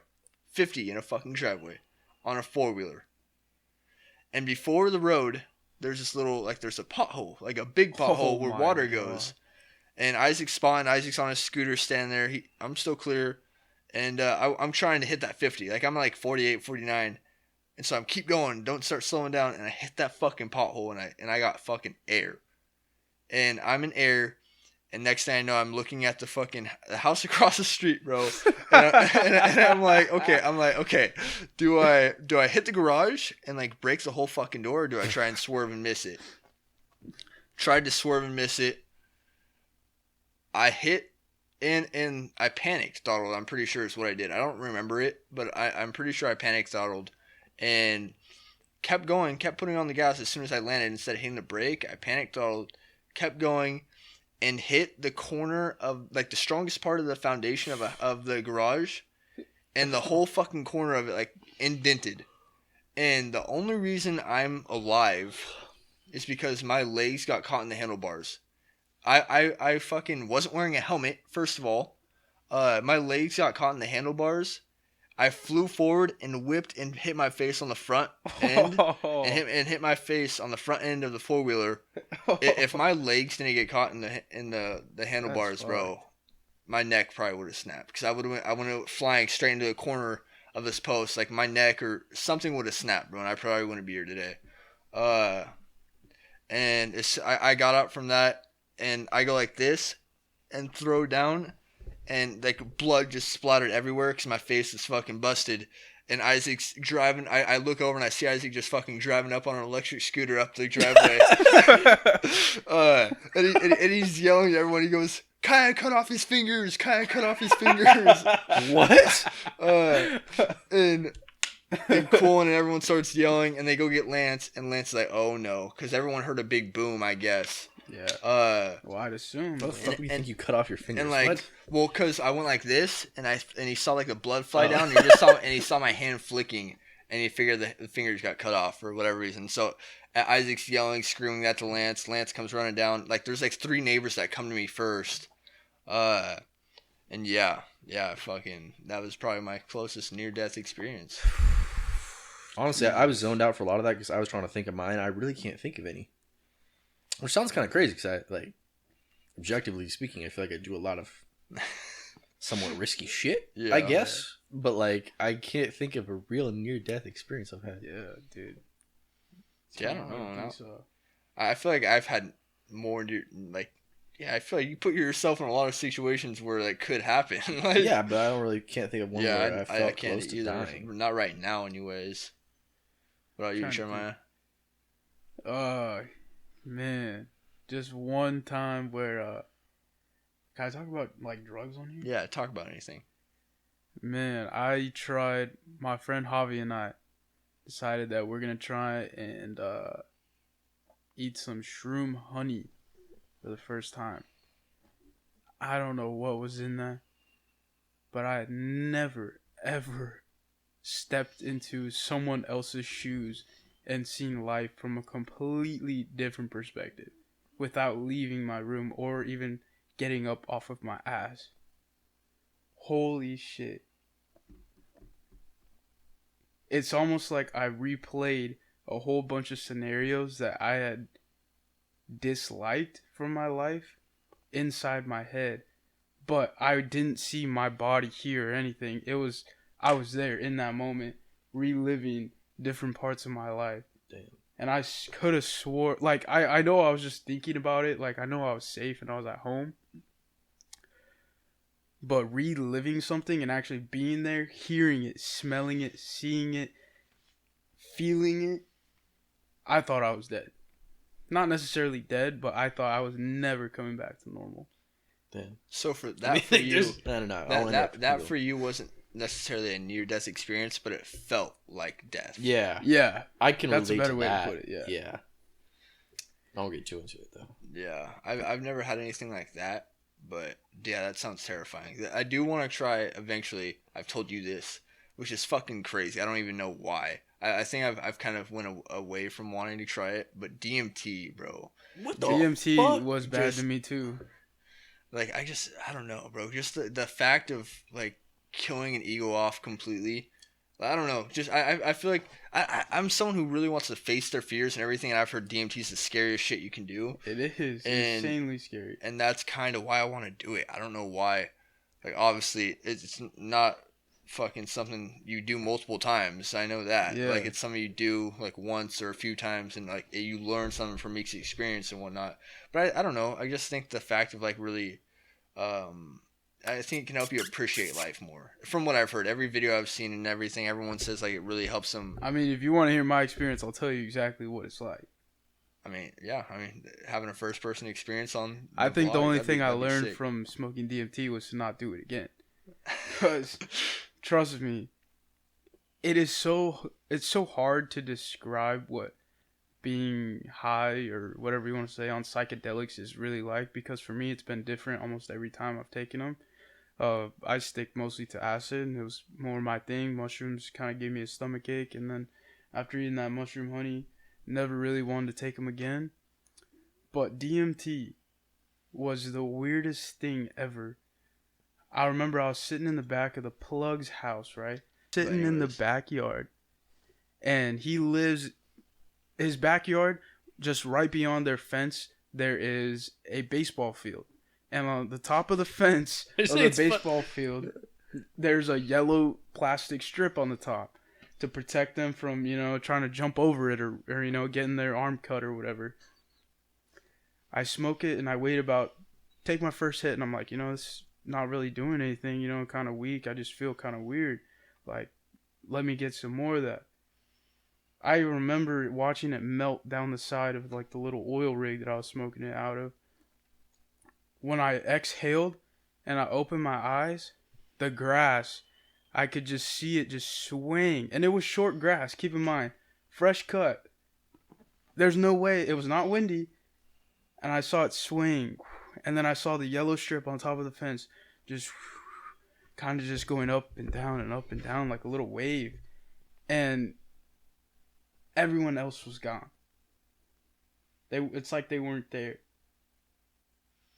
50 in a fucking driveway on a 4-wheeler. And before the road, there's this little, there's a pothole, like a big pothole where water goes. And Isaac's on his scooter standing there. I'm still clear. And I'm trying to hit that 50. I'm like 48, 49. And so I'm keep going. Don't start slowing down. And I hit that fucking pothole and I got fucking air. And I'm in air. And next thing I know, I'm looking at the house across the street, bro. And I'm like, okay. Do I hit the garage and break the whole fucking door, or do I try and swerve and miss it? Tried to swerve and miss it. I hit and I panicked throttled. I'm pretty sure it's what I did. I don't remember it, but I'm pretty sure I panicked throttled and kept going, kept putting on the gas as soon as I landed. Instead of hitting the brake, I panicked throttled, kept going. And hit the corner of the strongest part of the foundation of the garage, and the whole fucking corner of it indented. And the only reason I'm alive is because my legs got caught in the handlebars. I fucking wasn't wearing a helmet. First of all, my legs got caught in the handlebars. I flew forward and whipped and hit my face on the front end and hit my face on the front end of the 4-wheeler. If my legs didn't get caught in the handlebars, bro, my neck probably would have snapped, because I would have flying straight into the corner of this post. My neck or something would have snapped, bro, and I probably wouldn't be here today. And I got up from that and I go like this and throw down. And blood just splattered everywhere because my face is fucking busted. And Isaac's driving. I look over and I see Isaac just fucking driving up on an electric scooter up the driveway. And he's yelling at everyone. He goes, "Kaya cut off his fingers! Kaya cut off his fingers!" What? And cool, and everyone starts yelling, and they go get Lance, and Lance is like, "Oh no," because everyone heard a big boom, I guess. Yeah. Well, I'd assume. What the fuck do you think you cut off your fingers? And what? Well, because I went like this, and he saw the blood fly down, and he saw my hand flicking, and he figured the fingers got cut off for whatever reason. So Isaac's yelling, screaming that to Lance. Lance comes running down. There's 3 neighbors that come to me first. And yeah, fucking, that was probably my closest near-death experience. Honestly, I was zoned out for a lot of that because I was trying to think of mine. I really can't think of any. Which sounds kind of crazy because objectively speaking, I feel like I do a lot of somewhat risky shit, I guess. Yeah. But I can't think of a real near-death experience I've had. Yeah, dude. Yeah, I don't know. I feel like I've had more I feel like you put yourself in a lot of situations where that could happen. Yeah, but I can't think of one where I felt close to dying. Not right now, anyways. What about you, Jeremiah? Man, just one time where can I talk about drugs on here? Yeah, talk about anything. Man, my friend Javi and I decided that we're gonna try and eat some shroom honey for the first time. I don't know what was in that, but I had never ever stepped into someone else's shoes and seen life from a completely different perspective without leaving my room or even getting up off of my ass. Holy shit. It's almost like I replayed a whole bunch of scenarios that I had disliked from my life inside my head, but I didn't see my body here or anything. I was there in that moment reliving different parts of my life. Damn. And I could have swore, I know I was just thinking about it, I know I was safe and I was at home, but reliving something and actually being there, hearing it, smelling it, seeing it, feeling it, I thought I was dead. not necessarily dead, but I thought I was never coming back to normal. Damn. So for that, I mean, for you, I don't know. that for you wasn't necessarily a near-death experience, but it felt like death. Yeah. Yeah, I can that's a relate better to way that. to put it. Yeah. Yeah. I won't get too into it though. Yeah, I've never had anything like that, but yeah, that sounds terrifying. I do want to try eventually. I've told you this, which is fucking crazy. I don't even know why. I think I've kind of went away from wanting to try it, but DMT, bro. What the DMT fuck? was bad to me too. Like I don't know, bro. Just the fact of like killing an ego off completely. I don't know. Just I feel like I'm someone who really wants to face their fears and everything. And I've heard DMT is the scariest shit you can do. It is insanely scary, and that's kind of why I want to do it. I don't know why. Like obviously, it's not fucking something you do multiple times. I know that. Yeah. Like it's something you do like once or a few times, and like you learn something from each experience and whatnot. But I don't know. I just think the fact of like really. I think it can help you appreciate life more. From what I've heard, every video I've seen and everything, everyone says like it really helps them. I mean, if you want to hear my experience, I'll tell you exactly what it's like. I mean, yeah. I mean, having a first-person experience on. I think the vlog, only that'd thing I that'd be learned sick. from smoking DMT was to not do it again. Because, trust me, it's so hard to describe what being high or whatever you want to say on psychedelics is really like. Because for me, it's been different almost every time I've taken them. I stick mostly to acid, and it was more my thing. Mushrooms kind of gave me a stomach ache, and then after eating that mushroom honey, never really wanted to take them again. But DMT was the weirdest thing ever. I remember I was sitting in the back of the plug's house, right? Sitting in the backyard, and his backyard, just right beyond their fence, there is a baseball field. And on the top of the fence of the baseball field, there's a yellow plastic strip on the top to protect them from, trying to jump over it or getting their arm cut or whatever. I smoke it and I take my first hit and I'm like, it's not really doing anything, kind of weak. I just feel kind of weird. Like, let me get some more of that. I remember watching it melt down the side of like the little oil rig that I was smoking it out of. When I exhaled and I opened my eyes, the grass, I could just see it just swing. And it was short grass, keep in mind. Fresh cut. There's no way. It was not windy. And I saw it swing. And then I saw the yellow strip on top of the fence just kind of just going up and down like a little wave. And everyone else was gone. It's like they weren't there.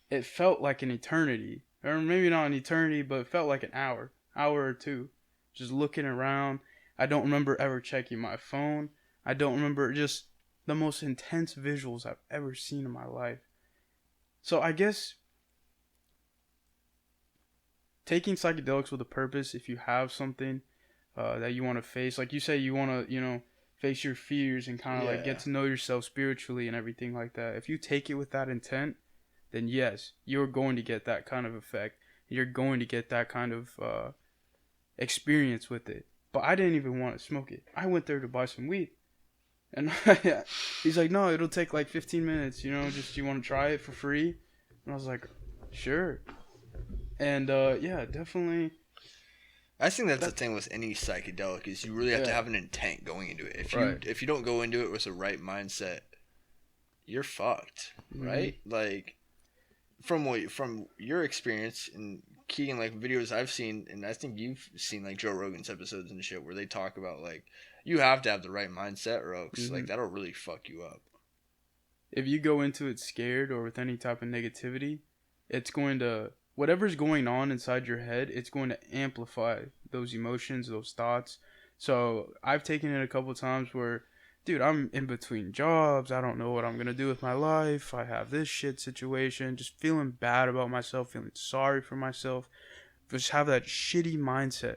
It felt like an eternity. Or maybe not an eternity, but it felt like an hour or two. Just looking around. I don't remember ever checking my phone. I don't remember just the most intense visuals I've ever seen in my life. So I guess taking psychedelics with a purpose, if you have something that you want to face, like you say you want to, face your fears and kind of like get to know yourself spiritually and everything like that. If you take it with that intent, then yes, you're going to get that kind of effect. You're going to get that kind of experience with it. But I didn't even want to smoke it. I went there to buy some weed. And he's like, no, it'll take like 15 minutes, just you want to try it for free? And I was like, sure. And yeah, definitely. I think that's the thing with any psychedelic is you really have to have an intent going into it. If you don't go into it with the right mindset, you're fucked, right? Like from your experience and Keegan, like videos I've seen, and I think you've seen like Joe Rogan's episodes and shit where they talk about like you have to have the right mindset or else like that'll really fuck you up. If you go into it scared or with any type of negativity, it's going to, whatever's going on inside your head, it's going to amplify those emotions, those thoughts. So I've taken it a couple times where, dude, I'm in between jobs. I don't know what I'm going to do with my life. I have this shit situation. Just feeling bad about myself, feeling sorry for myself. Just have that shitty mindset.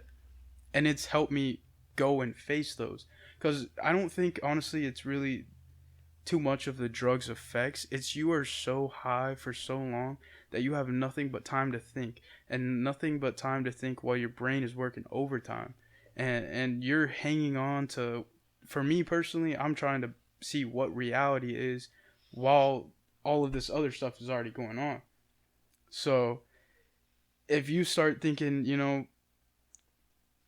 And it's helped me go and face those. Because I don't think, honestly, it's really too much of the drug's effects. It's you are so high for so long that you have nothing but time to think. And nothing but time to think while your brain is working overtime. And you're hanging on to... For me personally, I'm trying to see what reality is while all of this other stuff is already going on. So if you start thinking, you know,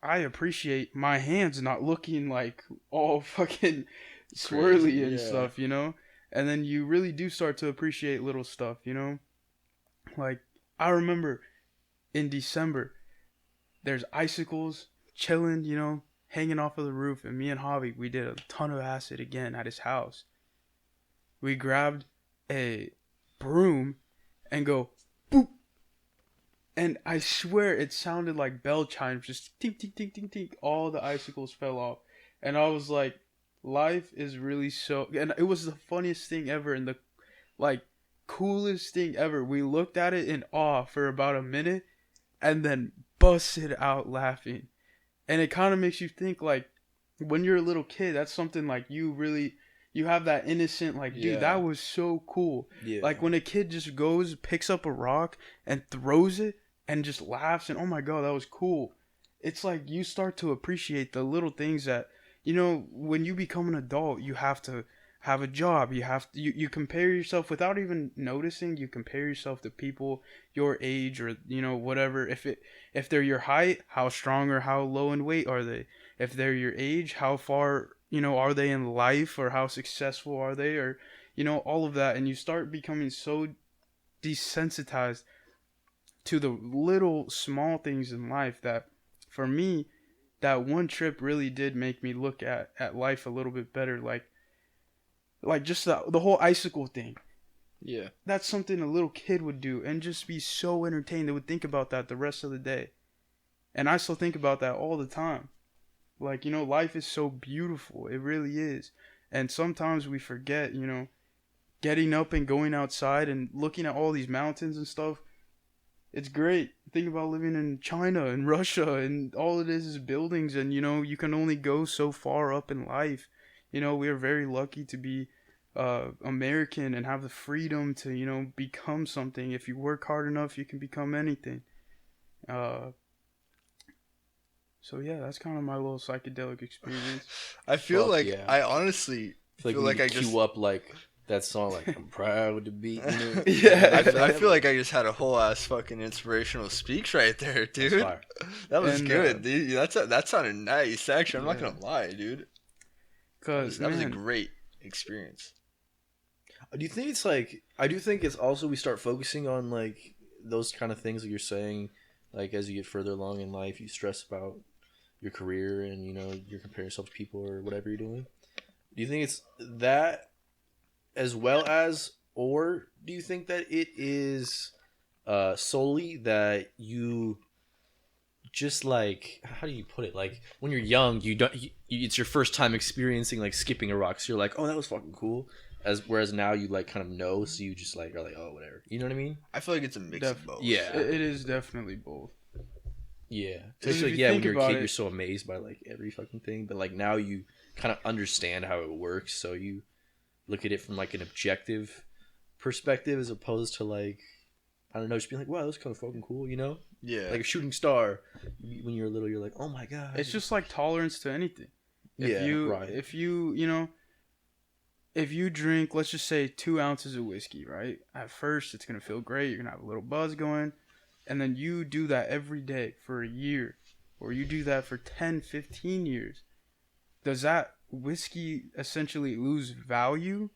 I appreciate my hands not looking like all fucking swirly and stuff, you know? And then you really do start to appreciate little stuff, you know? Like, I remember in December, there's icicles chilling, you know, hanging off of the roof. And me and Javi, we did a ton of acid again at his house. We grabbed a broom and go, boop. And I swear it sounded like bell chimes, just tink, tink, tink, tink, tink. All the icicles fell off. And I was like, life is really so... And it was the funniest thing ever and the, like, coolest thing ever. We looked at it in awe for about a minute and then busted out laughing. And it kind of makes you think, like, when you're a little kid, that's something, like, you really... You have that innocent, like, dude, that was so cool. Yeah. Like, when a kid just goes, picks up a rock, and throws it, and just laughs, and, oh my god, that was cool. It's like, you start to appreciate the little things that, you know, when you become an adult, you have to have a job. You have to, you compare yourself, without even noticing, you compare yourself to people your age, or, you know, whatever. If they're your height, how strong or how low in weight are they? If they're your age, how far... You know, are they in life, or how successful are they, or, you know, all of that. And you start becoming so desensitized to the little small things in life that, for me, that one trip really did make me look at life a little bit better. Like just the whole icicle thing. Yeah. That's something a little kid would do and just be so entertained. They would think about that the rest of the day. And I still think about that all the time. Like, you know, life is so beautiful. It really is. And sometimes we forget, you know, getting up and going outside and looking at all these mountains and stuff. It's great. Think about living in China and Russia, and all it is buildings, and, you know, you can only go so far up in life. You know, we are very lucky to be American and have the freedom to, you know, become something. If you work hard enough, you can become anything. So yeah, that's kind of my little psychedelic experience. I feel I honestly feel like I just cue up like that song, like I'm proud to be. You know? Yeah, I feel like I just had a whole ass fucking inspirational speech right there, dude. That was good, dude. That sounded nice. Actually, I'm not gonna lie, dude. Cause that was a great experience. Do you think it's like? I do think it's also we start focusing on like those kind of things that you're saying. Like as you get further along in life, you stress about your career and, you know, you're comparing yourself to people or whatever you're doing. Do you think it's that as well as, or do you think that it is solely that you just like, how do you put it? Like when you're young, it's your first time experiencing like skipping a rock. So you're like, oh, that was fucking cool. Whereas now you like kind of know, so you just like are like, oh, whatever. You know what I mean? I feel like it's a mix of both. Yeah, it is definitely both. Yeah, especially like, when you're a kid, you're so amazed by like every fucking thing, but like now you kind of understand how it works, so you look at it from like an objective perspective as opposed to like, I don't know, just being like, wow, that's kind of fucking cool, you know? Yeah. Like a shooting star. When you're little, you're like, oh my god. It's just like tolerance to anything. If you you know, if you drink, let's just say 2 ounces of whiskey, right? At first, it's gonna feel great. You're gonna have a little buzz going. And then you do that every day for a year, or you do that for 10, 15 years. Does that whiskey essentially lose value?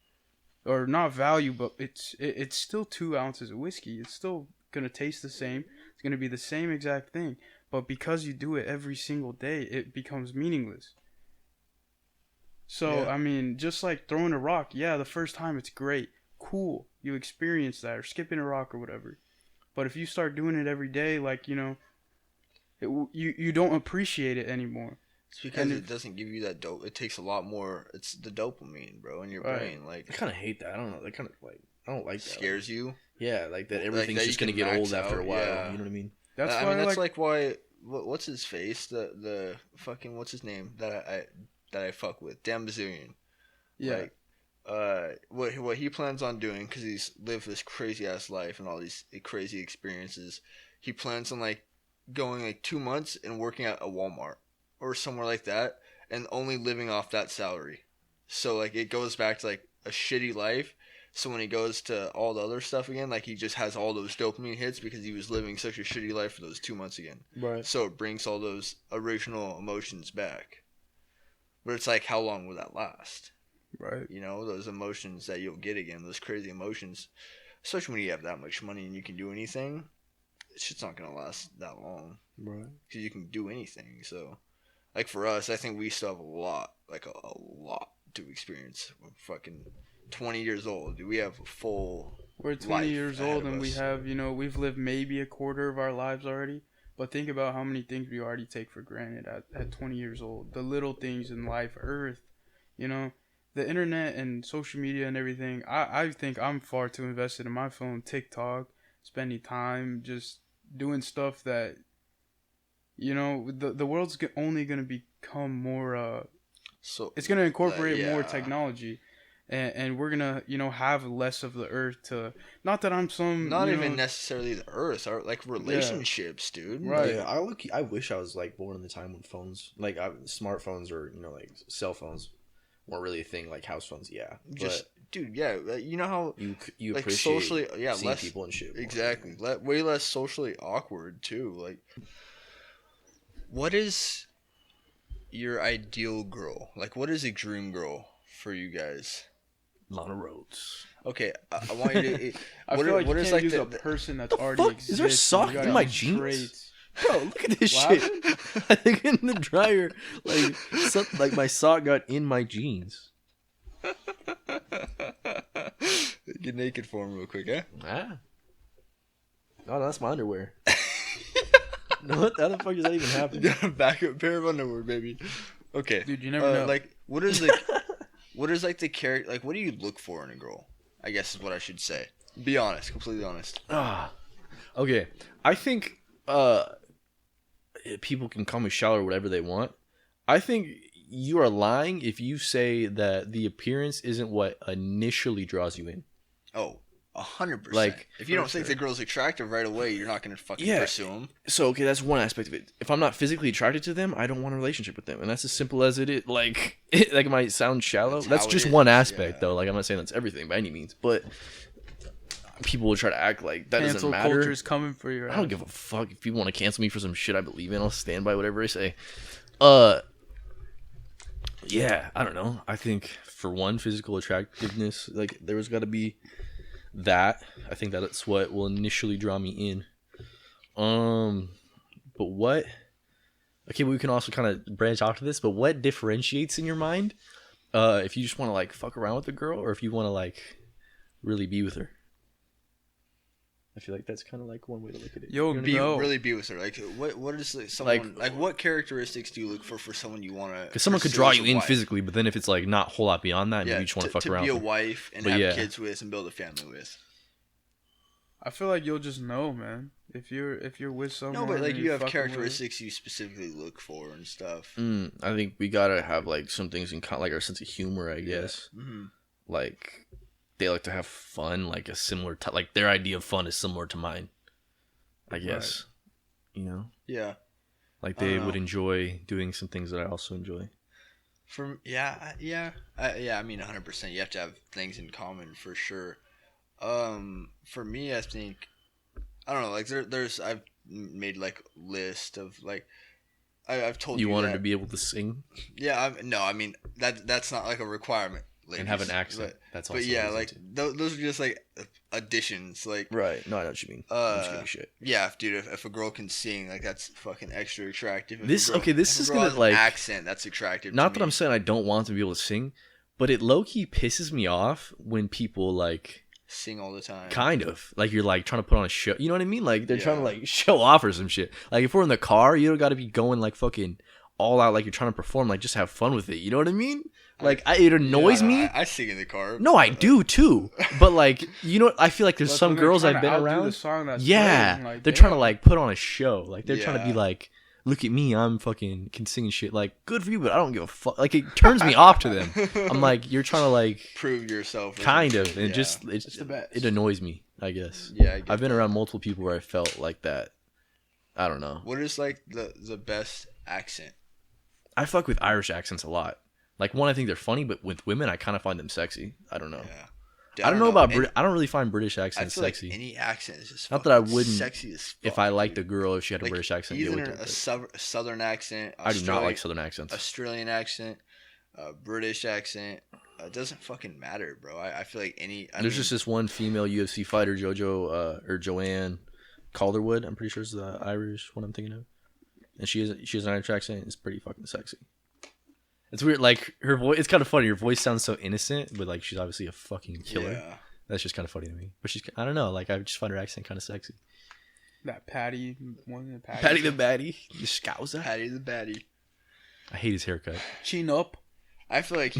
Or not value, but it's still 2 ounces of whiskey. It's still going to taste the same. It's going to be the same exact thing. But because you do it every single day, it becomes meaningless. So, yeah. I mean, just like throwing a rock, yeah, the first time it's great. Cool. You experience that, or skipping a rock or whatever. But if you start doing it every day, like, you know, you don't appreciate it anymore. It's because it doesn't give you that dope. It takes a lot more. It's the dopamine, bro, in your brain. Like, I kind of hate that. I don't know. That kind of like, I don't like that. Scares you? Yeah, like that everything's like just gonna get old after a while. Yeah. You know what I mean? That's like why. What's his face? The fucking what's his name that I fuck with? Dan Bazillion. Yeah. Like, what he plans on doing, because he's lived this crazy ass life and all these crazy experiences, he plans on like going like 2 months and working at a Walmart or somewhere like that and only living off that salary. So like it goes back to like a shitty life So when he goes to all the other stuff again, like he just has all those dopamine hits because he was living such a shitty life for those 2 months again. Right. So it brings all those original emotions back. But it's like, how long will that last? Right. You know, those emotions that you'll get again, those crazy emotions, especially when you have that much money and you can do anything, shit's not going to last that long. Right. Because you can do anything. So, like for us, I think we still have a lot to experience. We're fucking 20 years old. We have a full We're 20 life years ahead old of and we us. have, we've lived maybe a quarter of our lives already. But think about how many things we already take for granted at 20 years old. The little things in life, Earth, the internet and social media and everything. I think I'm far too invested in my phone, TikTok, spending time just doing stuff that, the world's only going to become more, So it's going to incorporate more yeah. technology. And we're going to, have less of the earth to... Not that I'm some... Not even necessarily the earth, like relationships, dude. Right. Yeah, I wish I was like born in the time when phones, like smartphones or like cell phones, weren't really a thing. Like house phones, yeah. Just, dude, yeah. You know how you like appreciate socially, yeah, seeing less people and shit. Exactly, way less socially awkward too. Like, what is your ideal girl? Like, what is a dream girl for you guys? Lana Rhodes. Okay, I want you to. I feel like you can't use a person that's already fuck? exists. Is there sock You gotta in my use jeans? traits. Bro, look at this What shit. I think in the dryer, like my sock got in my jeans. Get naked for him real quick, eh? Ah. No, that's my underwear. No, what? How the fuck does that even happen? Backup pair of underwear, baby. Okay, Dude, you never know. Like, what is the character? Like, what do you look for in a girl? I guess is what I should say. Be honest, completely honest. Okay. I think people can call me shallow or whatever they want. I think you are lying if you say that the appearance isn't what initially draws you in. Oh, 100%. Like, if you don't think the girl's attractive right away, you're not gonna fucking pursue them. So, okay, that's one aspect of it. If I'm not physically attracted to them, I don't want a relationship with them, and that's as simple as it is. Like, it might sound shallow. That's how just it one is, aspect, yeah. though. Like, I'm not saying that's everything by any means, but people will try to act like that Cancel doesn't matter. culture is coming for you. I don't give a fuck if people want to cancel me for some shit I believe in. I'll stand by whatever I say. Yeah, I don't know. I think for one, physical attractiveness, like there's got to be that. I think that's what will initially draw me in. But what? Okay, we can also kind of branch off to this. But what differentiates in your mind? If you just want to like fuck around with a girl, or if you want to like really be with her. I feel like that's kind of like one way to look at it. Really be with her. Like, what is someone like? What characteristics do you look for someone you want to? Because someone could draw you in physically, but then if it's like not a whole lot beyond that, maybe you just want to fuck around. To be a with her. wife and have kids with and build a family with. I feel like you'll just know, man. If you're with someone. No, but like you have characteristics you specifically look for and stuff. I think we gotta have like some things in like our sense of humor, I guess. Yeah. Mm-hmm. Like they like to have fun, like a similar like their idea of fun is similar to mine. I guess, right. Yeah. Like they would enjoy doing some things that I also enjoy. I mean, 100%. You have to have things in common for sure. For me, I think, I don't know. Like I've made like list of like, I've told you. You wanted to be able to sing. Yeah. I mean that's not like a requirement. Ladies, and have an accent. That's also. But yeah, like those are just like additions. Like right. No, I know what you mean. I'm just giving shit. Yeah, dude. If a girl can sing, like that's fucking extra attractive. This is gonna like accent. That's attractive. Not that I'm saying I don't want to be able to sing, but it low key pisses me off when people like sing all the time. Kind of like you're like trying to put on a show. You know what I mean? Like they're trying to like show off or some shit. Like if we're in the car, you don't got to be going like fucking all out like you're trying to perform. Like just have fun with it. You know what I mean? Like it annoys me. I sing in the car. No, I do too. But like I feel like there's some girls I've been around. The song that's yeah, like, they're trying to like put on a show. Like they're trying to be like, look at me, I'm fucking can sing and shit. Like good for you, but I don't give a fuck. Like it turns me off to them. I'm like, you're trying to like prove yourself. Kind of, and it annoys me. I guess. Yeah, I've been around multiple people where I felt like that. I don't know. What is like the best accent? I fuck with Irish accents a lot. Like one, I think they're funny, but with women, I kind of find them sexy. I don't know. Yeah. I don't know about I don't really find British accents sexy. Like any accent is just not that I wouldn't sexy as fuck, if I liked a girl if she had a like, British accent. Either a southern accent. I do not like southern accents. Australian accent, British accent. It doesn't fucking matter, bro. I feel like there's just this one female UFC fighter, or Joanne Calderwood. I'm pretty sure is the Irish one I'm thinking of, and she has an Irish accent. It's pretty fucking sexy. It's weird, like her voice. It's kind of funny. Her voice sounds so innocent, but like she's obviously a fucking killer. Yeah. That's just kind of funny to me. But I don't know. Like I just find her accent kind of sexy. That Patty one, Patty the Baddie, the Scouser. Patty the Baddie. I hate his haircut. Chin up. I feel like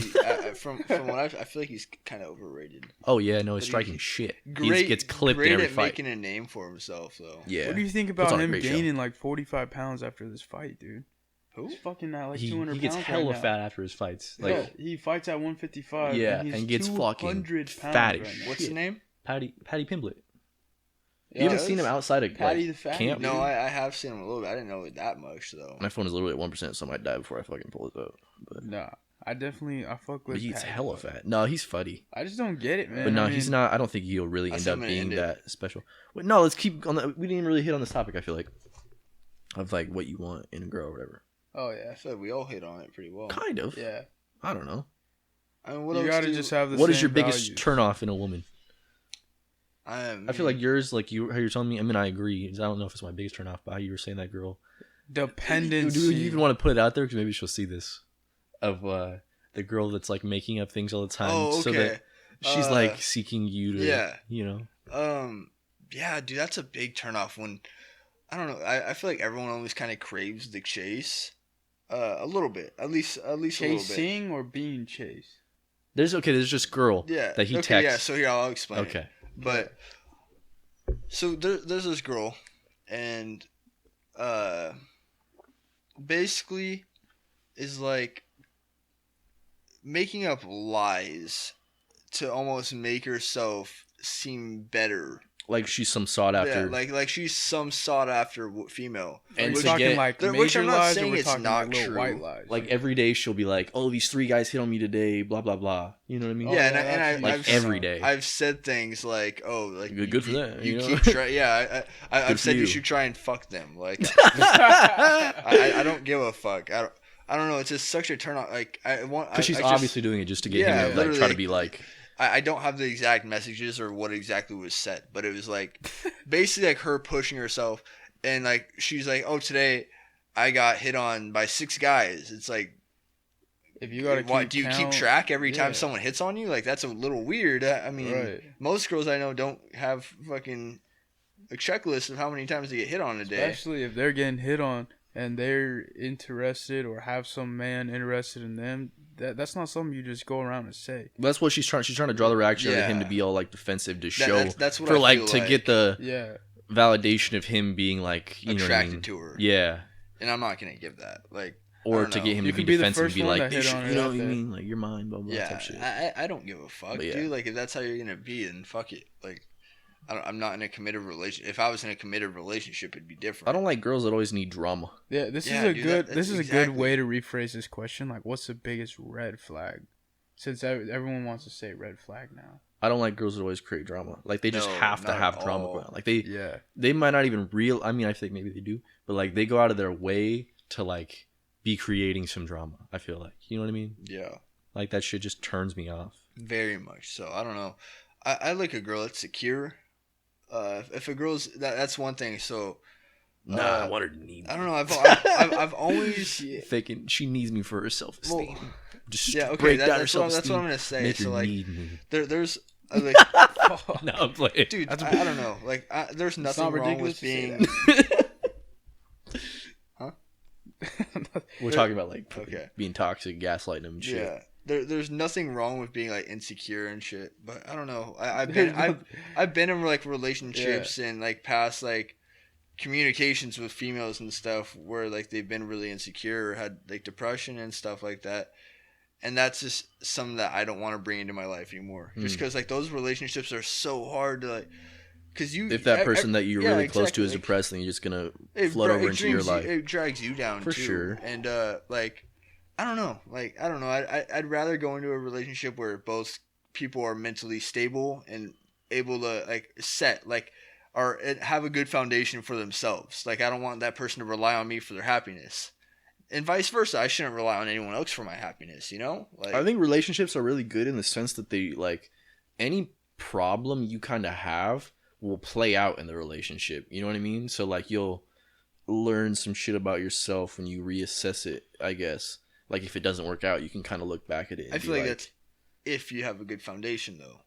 from what I feel like he's kind of overrated. Oh yeah, no, he's striking shit. He gets clipped in every fight. Great at making a name for himself, though. Yeah. What do you think about him gaining like 45 pounds after this fight, dude? Who? He's fucking at like 200 pounds. He gets hella fat after his fights. Like, yeah, he fights at 155. Yeah, and gets fucking fat as shit. What's his name? Patty Pimblett. You haven't seen him outside of Patty the Fatty, camp? No, I have seen him a little bit. I didn't know it that much, though. My phone is literally at 1%, so I might die before I fucking pull it up. But nah, I fuck with. But he's hella fat. No, he's funny. I just don't get it, man. But no, he's not. I don't think he'll really end up being that special. Wait, no, let's keep on. We didn't even really hit on this topic. I feel like of like what you want in a girl or whatever. Oh yeah, I feel like we all hit on it pretty well. Kind of. Yeah. I don't know. I mean, what you else gotta just have the. What is your biggest turnoff in a woman? I feel like yours, like how you're telling me. I mean, I agree. I don't know if it's my biggest turnoff, but how you were saying that girl. Dependency. Do you even want to put it out there? Because maybe she'll see this. Of the girl that's like making up things all the time, oh, okay. so that she's like seeking you to, yeah, dude, that's a big turnoff. When I don't know, I feel like everyone always kind of craves the chase, a little bit, at least a little bit. Chasing or being chased. There's just girl that he texts. Yeah, so here I'll explain. Okay, but so there's this girl, and basically is like making up lies to almost make herself seem better. Like she's some sought after. Yeah, like she's some sought after female. And we're talking like major which I'm not lies, saying or we're it's talking not like true. White lies. Like every day she'll be like, "Oh, these 3 guys hit on me today." Blah blah blah. You know what I mean? Yeah, and like every day. I've said things like, "Oh, like good for that." You know? keep trying. Yeah, I've said you should try and fuck them. Like I don't give a fuck. I don't know. It's just such a turn on. Like I want because she's obviously doing it just to get him to like try to be like. I don't have the exact messages or what exactly was said, but it was like basically like her pushing herself, and like she's like, "Oh, today I got hit on by 6 guys." It's like, if you gotta do you keep track every time someone hits on you? Like that's a little weird. I mean, most girls I know don't have fucking a checklist of how many times they get hit on a day. Especially if they're getting hit on and they're interested or have some man interested in them. That's not something you just go around and say. That's what she's trying to draw the reaction of him to be all like defensive to show that's what for I like feel to like. Get the validation of him being like attracted to her. Yeah. And I'm not gonna give that. Like or to get him to be defensive and be like, you know what I mean? Like you're mine, blah blah type shit. I don't give a fuck, dude. Like if that's how you're gonna be, then fuck it. Like I'm not in a committed relationship. If I was in a committed relationship, it'd be different. I don't like girls that always need drama. Yeah, this is a good way to rephrase this question. Like, what's the biggest red flag? Since everyone wants to say red flag now. I don't like girls that always create drama. Like they just have to have drama going on. Like they might not even I mean, I think maybe they do, but like they go out of their way to like be creating some drama. I feel like, you know what I mean? Yeah. Like that shit just turns me off. Very much so. I don't know. I like a girl that's secure. If a girl's that's one thing. So, I want her to need me. I don't know. I've always thinking she needs me for her self-esteem. Well, just break down her self-esteem. That's what I'm gonna say. Make so her like, need me. There's like, no, I'm playing. Dude. I don't know. Like, there's nothing wrong with being. Huh? We're talking about like being toxic, gaslighting them and shit. Yeah. There's nothing wrong with being like insecure and shit, but I don't know. I've been in like relationships and like past like communications with females and stuff where like they've been really insecure or had like depression and stuff like that, and that's just something that I don't want to bring into my life anymore. Just because like those relationships are so hard to like. If that person that you're really close to is depressed, then you're just gonna flood over into your life. It drags you down for sure. And like. I don't know. Like, I don't know. I'd rather go into a relationship where both people are mentally stable and able to like set like or have a good foundation for themselves. Like I don't want that person to rely on me for their happiness. And vice versa, I shouldn't rely on anyone else for my happiness, you know? Like I think relationships are really good in the sense that they like any problem you kind of have will play out in the relationship. You know what I mean? So like you'll learn some shit about yourself when you reassess it, I guess. Like if it doesn't work out, you can kind of look back at it. And I feel like that's if you have a good foundation, though.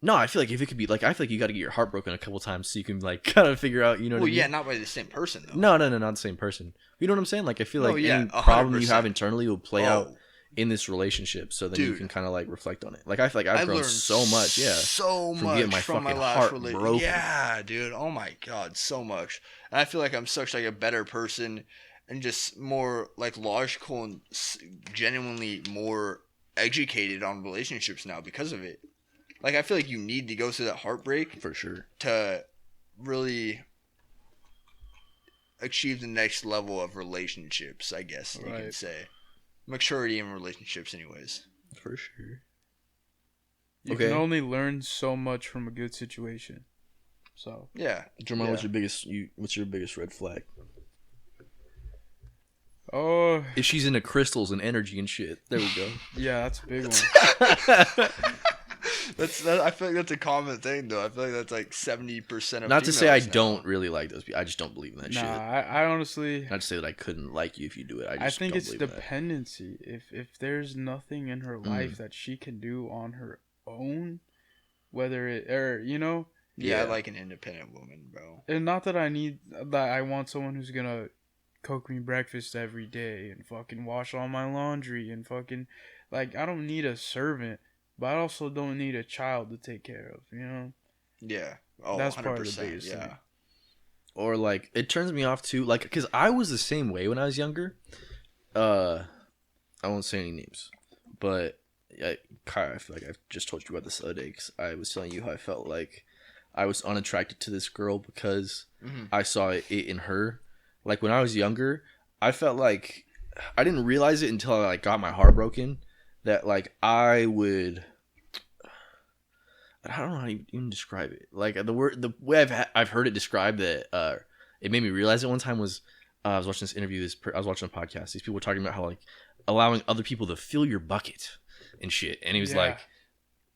No, I feel like if it could be like, I feel like you got to get your heart broken a couple times so you can like kind of figure out, you know what I mean? Well, yeah, not by the same person though. No, not the same person. You know what I'm saying? Like I feel like any 100%. problem you have internally will play out in this relationship, so then you can kind of like reflect on it. Like I feel like I've grown so much, so from much getting my from my fucking last heart relationship. broken. Yeah, dude. Oh my god, so much. And I feel like I'm such like a better person and just more like logical and genuinely more educated on relationships now because of it. Like I feel like you need to go through that heartbreak For sure. to really achieve the next level of relationships, I guess you can say. Maturity in relationships anyways. For sure. You can only learn so much from a good situation. So yeah. Jermaine, what's your biggest red flag? Oh, if she's into crystals and energy and shit. There we go. Yeah, that's a big one. I feel like that's a common thing, though. I feel like that's like 70% of. Not to say I don't really like those people. I just don't believe in that shit. I honestly. Not to say that I couldn't like you if you do it. I think it's dependency. If there's nothing in her life that she can do on her own, whether it or you know. Yeah, I like an independent woman, bro. And not that I want someone who's gonna cook me breakfast every day and fucking wash all my laundry and fucking like I don't need a servant. But I also don't need a child to take care of, you know? Yeah. Oh, that's 100%, part of the biggest thing. Or, like, it turns me off, too. Like, because I was the same way when I was younger. I won't say any names. But, I feel like I've just told you about this the other day. Because I was telling you how I felt like I was unattracted to this girl because I saw it in her. Like, when I was younger, I felt like... I didn't realize it until I, like, got my heart broken. That like I don't know how to even describe it. Like the way I've heard it described that it made me realize it one time was I was watching this interview. I was watching a podcast. These people were talking about how like allowing other people to fill your bucket and shit. And he was like,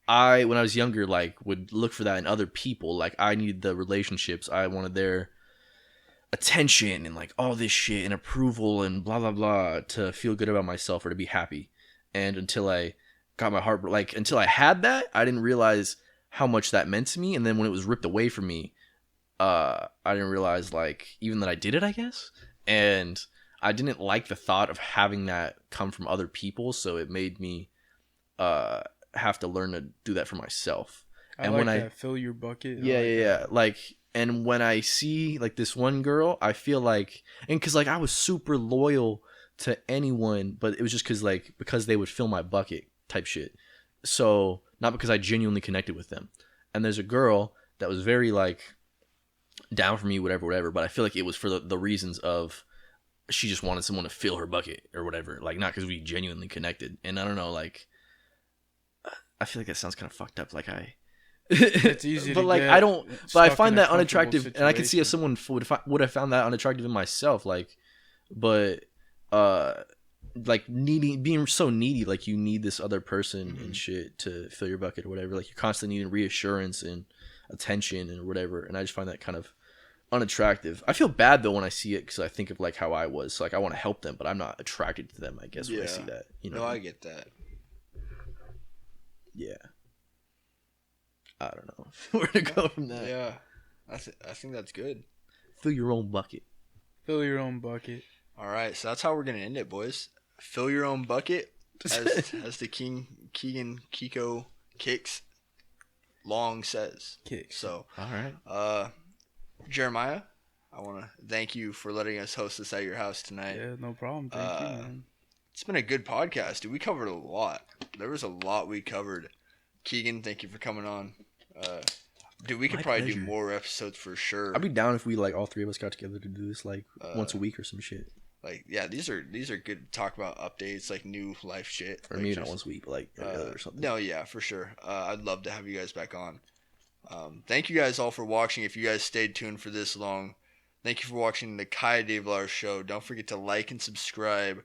when I was younger, like would look for that in other people. Like I needed the relationships. I wanted their attention and like all this shit and approval and blah blah blah to feel good about myself or to be happy. And until I got my heart, like until I had that, I didn't realize how much that meant to me. And then when it was ripped away from me, I didn't realize like even that I did it, I guess. And I didn't like the thought of having that come from other people. So it made me have to learn to do that for myself. And like when I fill your bucket. Yeah. Like, and when I see like this one girl, I feel like, and cause like I was super loyal to anyone, but it was just because they would fill my bucket type shit. So not because I genuinely connected with them. And there's a girl that was very like down for me, whatever. But I feel like it was for the reasons of she just wanted someone to fill her bucket or whatever. Like not because we genuinely connected. And I don't know, like I feel like that sounds kind of fucked up. Like it's easy, but to like get I don't. But I find that unattractive, situation. and I can see if someone would have found that unattractive in myself. Like, but. Like being so needy, like you need this other person and shit to fill your bucket or whatever. Like you're constantly needing reassurance and attention and whatever. And I just find that kind of unattractive. I feel bad though when I see it because I think of like how I was. So, like I want to help them, but I'm not attracted to them. I guess when I see that, you know. No, I get that. Yeah. I don't know where to go from that. Yeah, I think that's good. Fill your own bucket. Fill your own bucket. All right, so that's how we're gonna end it, boys. Fill your own bucket, as the Keegan Kiko Kicks Long says. Kicks. So, all right. Jeremiah, I want to thank you for letting us host this at your house tonight. Yeah, no problem. Thank you, man. It's been a good podcast, dude. We covered a lot. There was a lot we covered. Keegan, thank you for coming on. Dude, we could probably do more episodes for sure. I'd be down if we like all three of us got together to do this like once a week or some shit. Like, yeah, these are good to talk about updates, like new life shit. Or like maybe not once a week, but like every other or something. No, yeah, for sure. I'd love to have you guys back on. Thank you guys all for watching. If you guys stayed tuned for this long, thank you for watching the Kai Davlar show. Don't forget to like and subscribe.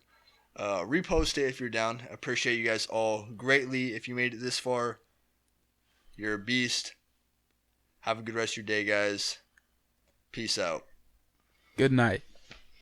Repost it if you're down. I appreciate you guys all greatly. If you made it this far, you're a beast. Have a good rest of your day, guys. Peace out. Good night.